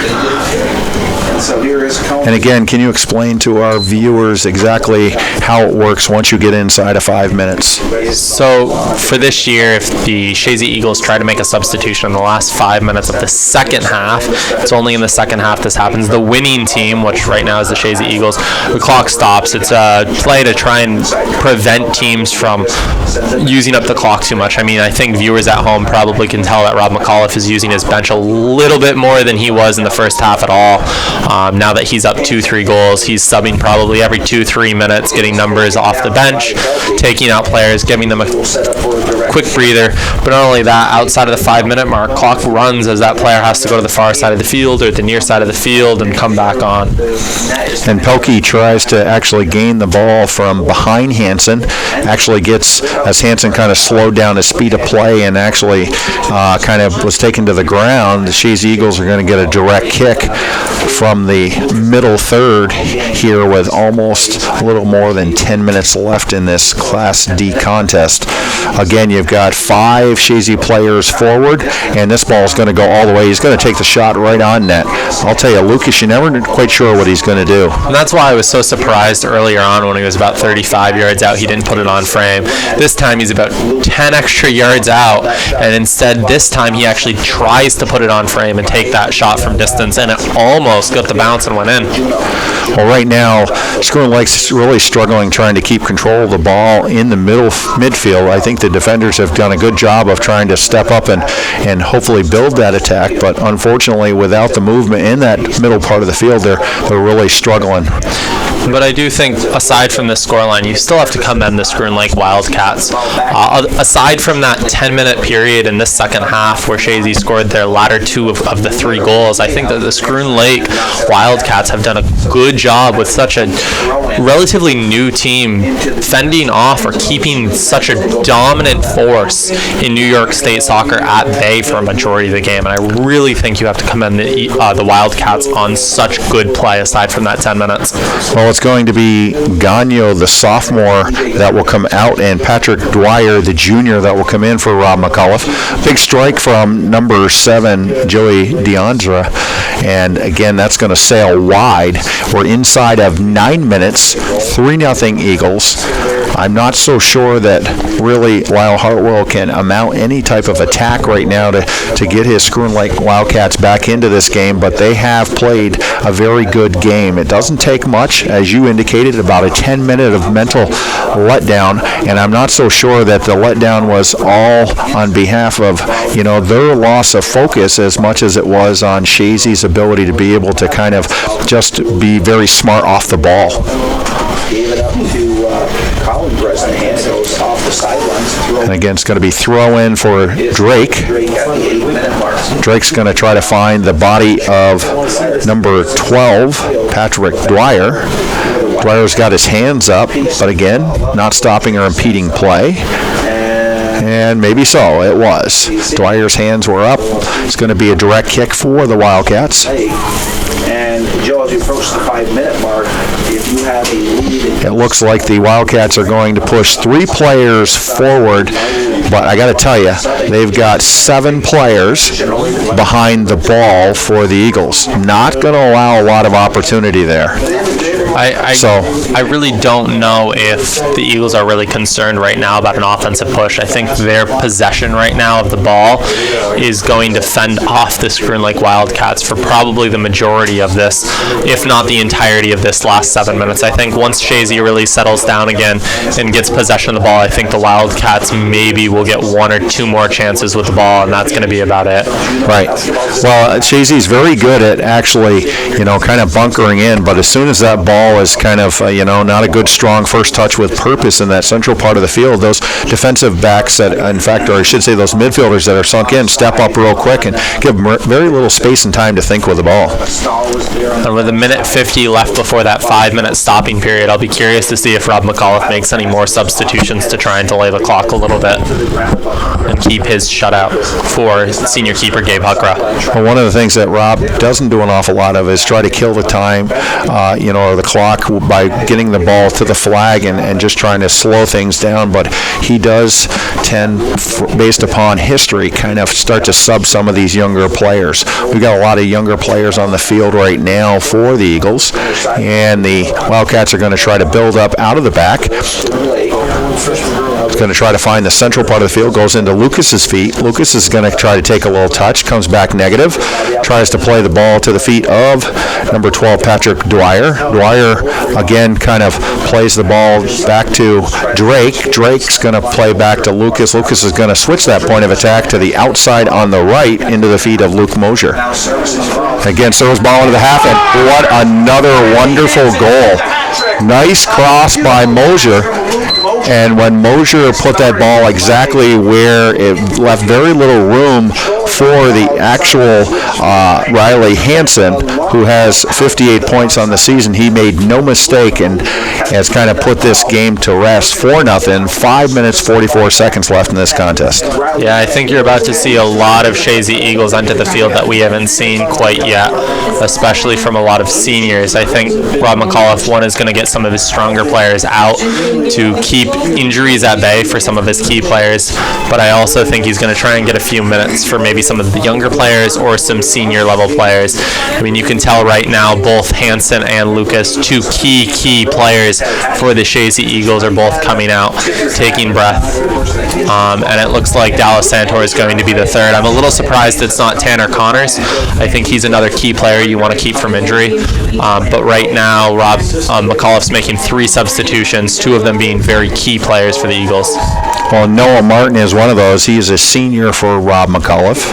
And so here is Cohen. And again, can you explain to our viewers exactly how it works once you get inside of 5 minutes? So for this year, if the Shazy Eagles try to make a substitution in the last 5 minutes of the second half, it's only in the second half this happens. The winning team, which right now is the Shazy Eagles, the clock stops. It's a play to try and prevent teams from using up the clock too much. I mean, I think viewers at home probably can tell that Rob McAuliffe is using his bench a little bit more than he was in the first half at all. Now that he's up 2-3 goals, he's subbing probably every 2-3 minutes, getting numbers off the bench, taking out players, giving them a quick breather. But not only that, outside of the 5-minute mark, clock runs as that player has to go to the far side of the field or the near side of the field and come back on. And Pelkey tries to actually gain the ball from behind Hansen, actually gets, as Hansen kind of slowed down his speed of play and actually kind of was taken to the ground, the Shazy Eagles are going to get a direct kick from from the middle third here with almost a little more than 10 minutes left in this Class D contest. Again, you've got 5 Chazy players forward, and this ball is going to go all the way. He's going to take the shot right on net. I'll tell you, Lucas, you're never quite sure what he's going to do. And that's why I was so surprised earlier on when he was about 35 yards out. He didn't put it on frame. This time he's about 10 extra yards out, and instead this time he actually tries to put it on frame and take that shot from distance, and it almost got the bounce and went in. Well, right now, Screw Lake's really struggling trying to keep control of the ball in the midfield. I think the defenders have done a good job of trying to step up and hopefully build that attack, but unfortunately, without the movement in that middle part of the field, they're really struggling. But I do think, aside from this scoreline, you still have to commend the Screw Lake Wildcats. Aside from that 10-minute period in this second half where Chazy scored their latter 2 of the 3 goals, I think that the Screw Lake Wildcats have done a good job with such a relatively new team fending off or keeping such a dominant force in New York State soccer at bay for a majority of the game. And I really think you have to commend the Wildcats on such good play aside from that 10 minutes. Well, it's going to be Gagno, the sophomore, that will come out, and Patrick Dwyer, the junior, that will come in for Rob McAuliffe. Big strike from number 7, Joey Deandra, and again, that's going to sail wide. We're inside of 9 minutes, 3-0 Eagles. I'm not so sure that really Lyle Hartwell can amount any type of attack right now to get his Screw Lake Wildcats back into this game, but they have played a very good game. It doesn't take much, as you indicated, about a 10-minute of mental letdown, and I'm not so sure that the letdown was all on behalf of, their loss of focus as much as it was on Chazy's ability to be able to kind of just be very smart off the ball. Gave it up to Colin Breslin, and it goes off the sidelines. And again, it's going to be throw in for Drake. Drake at the 8-minute mark. Drake's going to try to find the body of number 12, Patrick Dwyer. Dwyer's got his hands up, but again, not stopping or impeding play. And maybe so, it was. Dwyer's hands were up. It's going to be a direct kick for the Wildcats. And Joe, as you approach the 5-minute mark, if you have a lead... It looks like the Wildcats are going to push 3 players forward, but I got to tell you, they've got 7 players behind the ball for the Eagles. Not going to allow a lot of opportunity there. I really don't know if the Eagles are really concerned right now about an offensive push. I think their possession right now of the ball is going to fend off the Screw Lake Wildcats for probably the majority of this, if not the entirety of this last 7 minutes. I think once Chazy really settles down again and gets possession of the ball, I think the Wildcats maybe will get 1 or 2 more chances with the ball, and that's going to be about it. Right. Well, Chazy's very good at actually, kind of bunkering in, but as soon as that ball is kind of, not a good, strong first touch with purpose in that central part of the field, those defensive backs that, in fact, or I should say those midfielders that are sunk in, step up real quick and give very little space and time to think with the ball. And with 1:50 left before that 5-minute stopping period, I'll be curious to see if Rob McAuliffe makes any more substitutions to try and delay the clock a little bit and keep his shutout for senior keeper Gabe Huckra. Well, one of the things that Rob doesn't do an awful lot of is try to kill the time, or the clock by getting the ball to the flag and just trying to slow things down, but he does tend, based upon history, kind of start to sub some of these younger players. We've got a lot of younger players on the field right now for the Eagles, and the Wildcats are going to try to build up out of the back. It's going to try to find the central part of the field, goes into Lucas's feet. Lucas is going to try to take a little touch, comes back negative, tries to play the ball to the feet of number 12, Patrick Dwyer. Dwyer, again, kind of plays the ball back to Drake. Drake's going to play back to Lucas. Lucas is going to switch that point of attack to the outside on the right into the feet of Luke Mosier. Again, serves ball into the half, and what another wonderful goal. Nice cross by Mosier. And when Mosier put that ball exactly where it left very little room for the actual Riley Hansen, who has 58 points on the season. He made no mistake and has kind of put this game to rest. 4-0, 5 minutes, 44 seconds left in this contest. Yeah, I think you're about to see a lot of Shazy Eagles onto the field that we haven't seen quite yet, especially from a lot of seniors. I think Rob McAuliffe, one, is going to get some of his stronger players out to keep injuries at bay for some of his key players, but I also think he's going to try and get a few minutes for maybe some of the younger players or some senior level players. I mean, you can tell right now both Hansen and Lucas, two key players for the Shazy Eagles, are both coming out, taking breath, and it looks like Dallas Santor is going to be the third. I'm a little surprised it's not Tanner Connors. I think he's another key player you want to keep from injury, but right now Rob McAuliffe's making 3 substitutions, 2 of them being very key players for the Eagles. Well, Noah Martin is one of those. He is a senior for Rob McAuliffe.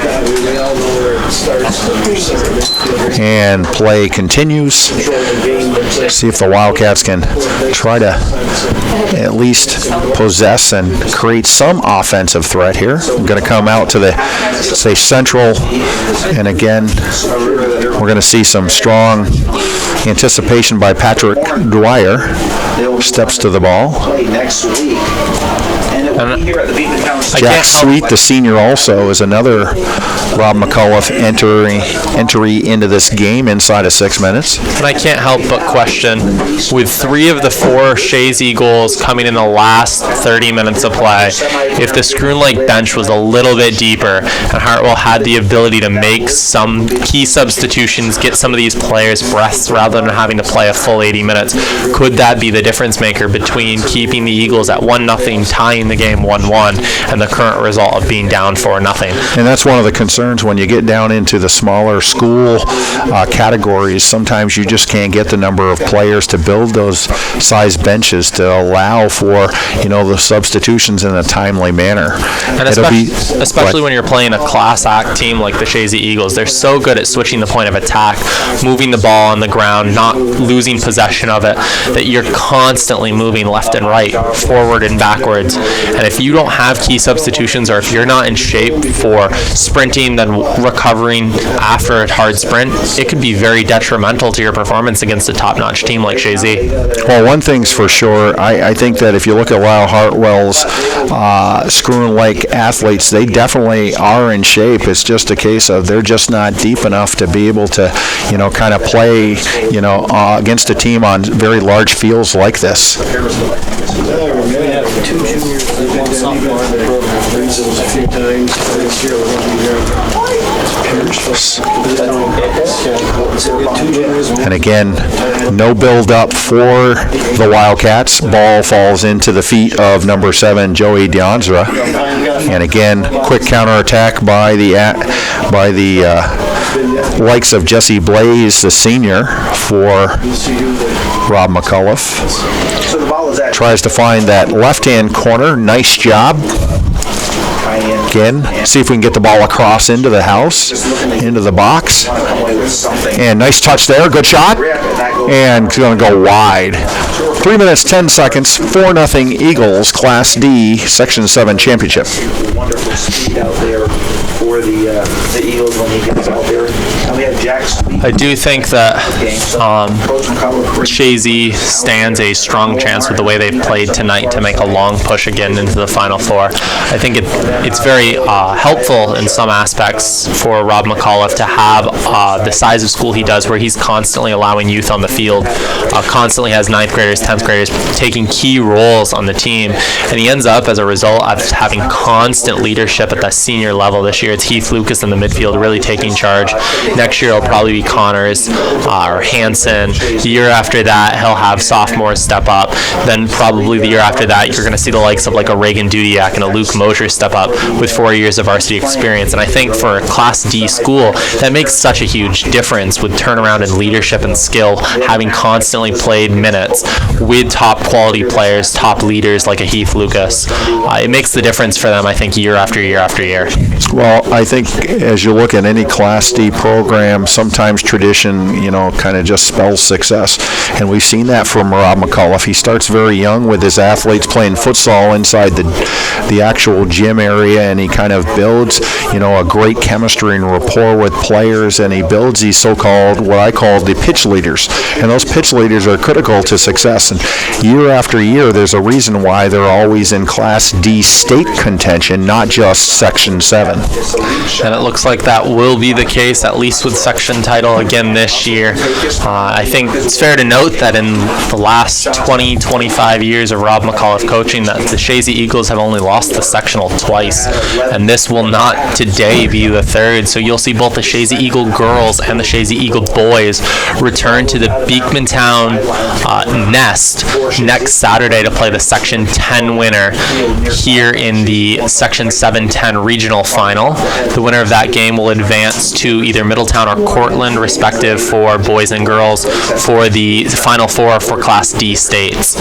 And play continues. See if the Wildcats can try to at least possess and create some offensive threat here. We're going to come out to the, say, central, and again, we're going to see some strong anticipation by Patrick Dwyer. Steps to the ball. Next week. Jack Sweet, the senior, also is another Rob McAuliffe entry into this game inside of 6 minutes. And I can't help but question, with 3 of the 4 Shazy goals coming in the last 30 minutes of play, if the Scroon Lake bench was a little bit deeper and Hartwell had the ability to make some key substitutions, get some of these players breaths rather than having to play a full 80 minutes, could that be the difference maker between keeping the Eagles at 1-0, tying the game 1-1, and the current result of being down 4-0? And that's one of the concerns when you get down into the smaller school categories. Sometimes you just can't get the number of players to build those size benches to allow for, the substitutions in a timely manner. And especially when you're playing a class act team like the Shazy Eagles, they're so good at switching the point of attack, moving the ball on the ground, not losing possession of it, that you're constantly moving left and right, forward and backwards. And if you don't have key substitutions, or if you're not in shape for sprinting then recovering after a hard sprint, it could be very detrimental to your performance against a top-notch team like Shazy. Well, one thing's for sure, I think that if you look at Lyle Hartwell's Scroon Lake athletes, they definitely are in shape. It's just a case of they're just not deep enough to be able to, kind of play, against a team on very large fields like this. We have 2 juniors and 1 sophomore in the program. Brings us a few times. This year we're going to be here. And again, no build-up for the Wildcats. Ball falls into the feet of number 7, Joey Deonzra. And again, quick counterattack by the likes of Jesse Blaze, the senior, for Rob McAuliffe. Tries to find that left-hand corner. Nice job. Again, see if we can get the ball across into the house, into the box. And nice touch there. Good shot. And it's going to go wide. 3 minutes, 10 seconds, 4-0 Eagles, Class D, Section 7 championship. Wonderful speed out there for the Eagles when he gets out there. And we have Jack Sweet. I do think that Shazy stands a strong chance with the way they've played tonight to make a long push again into the Final Four. I think it's very helpful in some aspects for Rob McAuliffe to have the size of school he does, where he's constantly allowing youth on the field, constantly has 9th graders, 10th graders taking key roles on the team, and he ends up, as a result of having constant leadership at that senior level. This year it's Heath Lucas in the midfield really taking charge. Next year it'll probably be Connors or Hansen. The year after that he'll have sophomores step up. Then probably the year after that you're going to see the likes of like a Reagan Dudiak and a Luke Mosher step up with 4 years of varsity experience. And I think for a Class D school, that makes such a huge difference with turnaround and leadership and skill, having constantly played minutes with top quality players, top leaders like a Heath Lucas. It makes the difference for them, I think, year after year after year. Well, I think as you look at any Class D program, sometimes sometimes tradition, kind of just spells success. And we've seen that from Rob McAuliffe. He starts very young with his athletes playing futsal inside the actual gym area, and he kind of builds, a great chemistry and rapport with players, and he builds these so-called, what I call the pitch leaders. And those pitch leaders are critical to success. And year after year, there's a reason why they're always in Class D state contention, not just Section 7. And it looks like that will be the case, at least with section title again this year. I think it's fair to note that in the last 20-25 years of Rob McAuliffe coaching, that the Shazy Eagles have only lost the sectional twice, and this will not today be the third. So you'll see both the Shazy Eagle girls and the Shazy Eagle boys return to the Beekmantown Nest next Saturday to play the Section 10 winner here in the Section 7-10 regional final. The winner of that game will advance to either Middletown or Cortland, respective, for boys and girls for the Final Four for Class D states.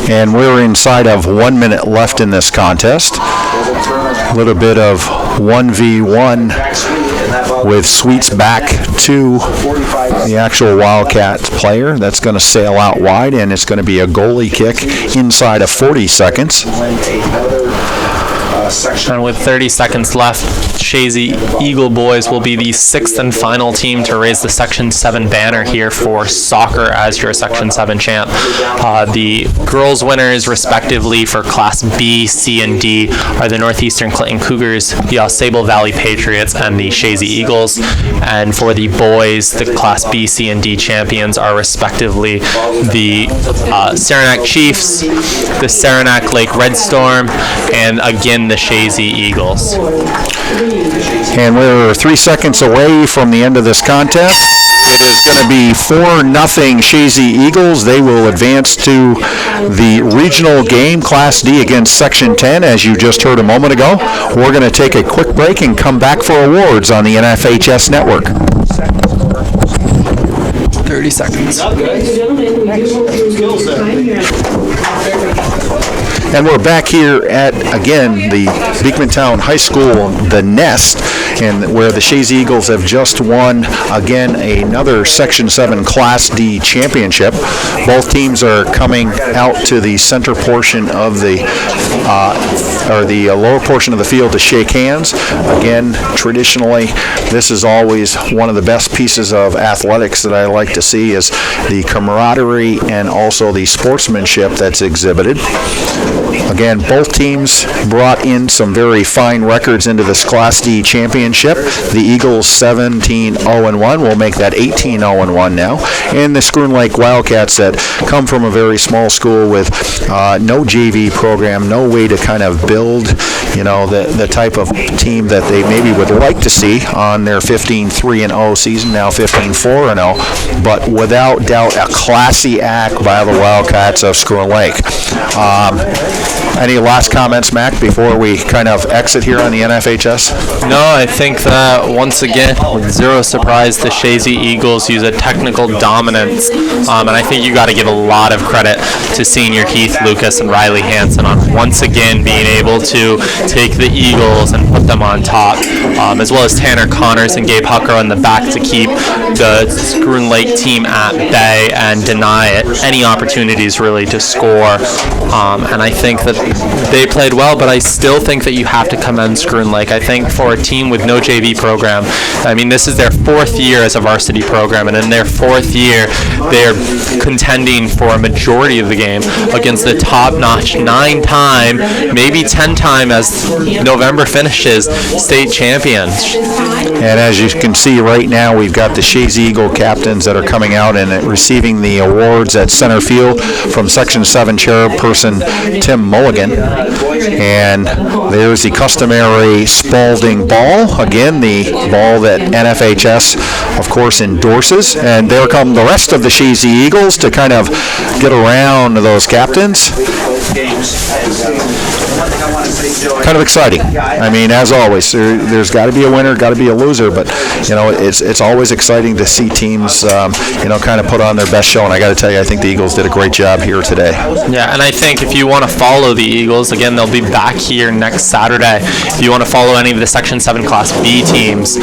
And we're inside of 1 minute left in this contest. A little bit of 1v1 with Sweets back to the actual Wildcats player. That's going to sail out wide, and it's going to be a goalie kick inside of 40 seconds. And with 30 seconds left, Shazy Eagle boys will be the sixth and final team to raise the Section 7 banner here for soccer as your Section 7 champ. The girls' winners, respectively, for Class B, C, and D are the Northeastern Clinton Cougars, the Ausable Valley Patriots, and the Shazy Eagles. And for the boys, the Class B, C, and D champions are, respectively, the Saranac Chiefs, the Saranac Lake Red Storm, and again the Shazy Eagles. And we're 3 seconds away from the end of this contest. It is going to be 4-0 Shazy Eagles. They will advance to the regional game, Class D, against Section 10, as you just heard a moment ago. We're going to take a quick break and come back for awards on the NFHS network. 30 seconds. And we're back here at, again, the Beekmantown High School, the Nest, and where the Shazy Eagles have just won, again, another Section 7 Class D championship. Both teams are coming out to the center portion of the lower portion of the field to shake hands. Again, traditionally, this is always one of the best pieces of athletics that I like to see, is the camaraderie and also the sportsmanship that's exhibited. Again, both teams brought in some very fine records into this Class D championship. The Eagles 17-0-1 will make that 18-0-1 now. And the Schroon Lake Wildcats that come from a very small school with no JV program, no way to kind of build, the type of team that they maybe would like to see on their 15-3-0 season, now 15-4-0, but without doubt a classy act by the Wildcats of Schroon Lake. Any last comments, Mac, before we kind of exit here on the NFHS? No, I think that, once again, with zero surprise, the Shazy Eagles use a technical dominance, and I think you got to give a lot of credit to senior Heath Lucas and Riley Hansen on once again being able to take the Eagles and put them on top, as well as Tanner Connors and Gabe Hucker on the back to keep the Schroon Lake team at bay and deny it any opportunities really to score. And I think that they played well, but I still think that you have to commend Schroon Lake. I think for a team with no JV program, I mean, this is their fourth year as a varsity program, and in their fourth year, they're contending for a majority of the game against the top-notch 9-time, maybe 10-time as November finishes, state champions. And as you can see right now, we've got the Shazy Eagle captains that are coming out and receiving the awards at center field from Section 7 chairperson Tim Mulligan. And there's the customary Spalding ball. Again, the ball that NFHS, of course, endorses. And there come the rest of the Shazy Eagles to kind of get around those captains. Kind of exciting. I mean, as always, there's got to be a winner, got to be a loser, but it's always exciting to see teams kind of put on their best show. And I got to tell you, I think the Eagles did a great job here today. Yeah, and I think if you want to follow the Eagles, again, they'll be back here next Saturday. If you want to follow any of the Section 7 Class B teams,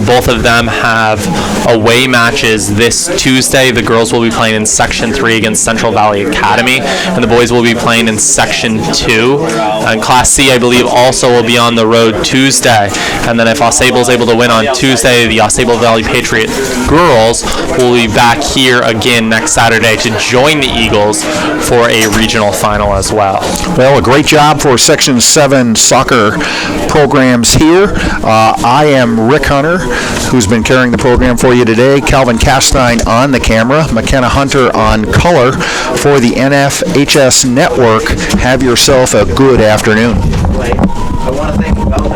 both of them have away matches this Tuesday. The girls will be playing in Section 3 against Central Valley Academy, and the boys will be playing in Section 2. And Class C, I believe, also will be on the road Tuesday. And then if Ausable is able to win on Tuesday, the Ausable Valley Patriot girls will be back here again next Saturday to join the Eagles for a regional final as well. Well, a great job for Section 7 soccer programs here. I am Rick Hunter, who's been carrying the program for you today. Calvin Castine on the camera, McKenna Hunter on color for the NFHS Network. Have yourself a good afternoon. I want to thank you, Mel.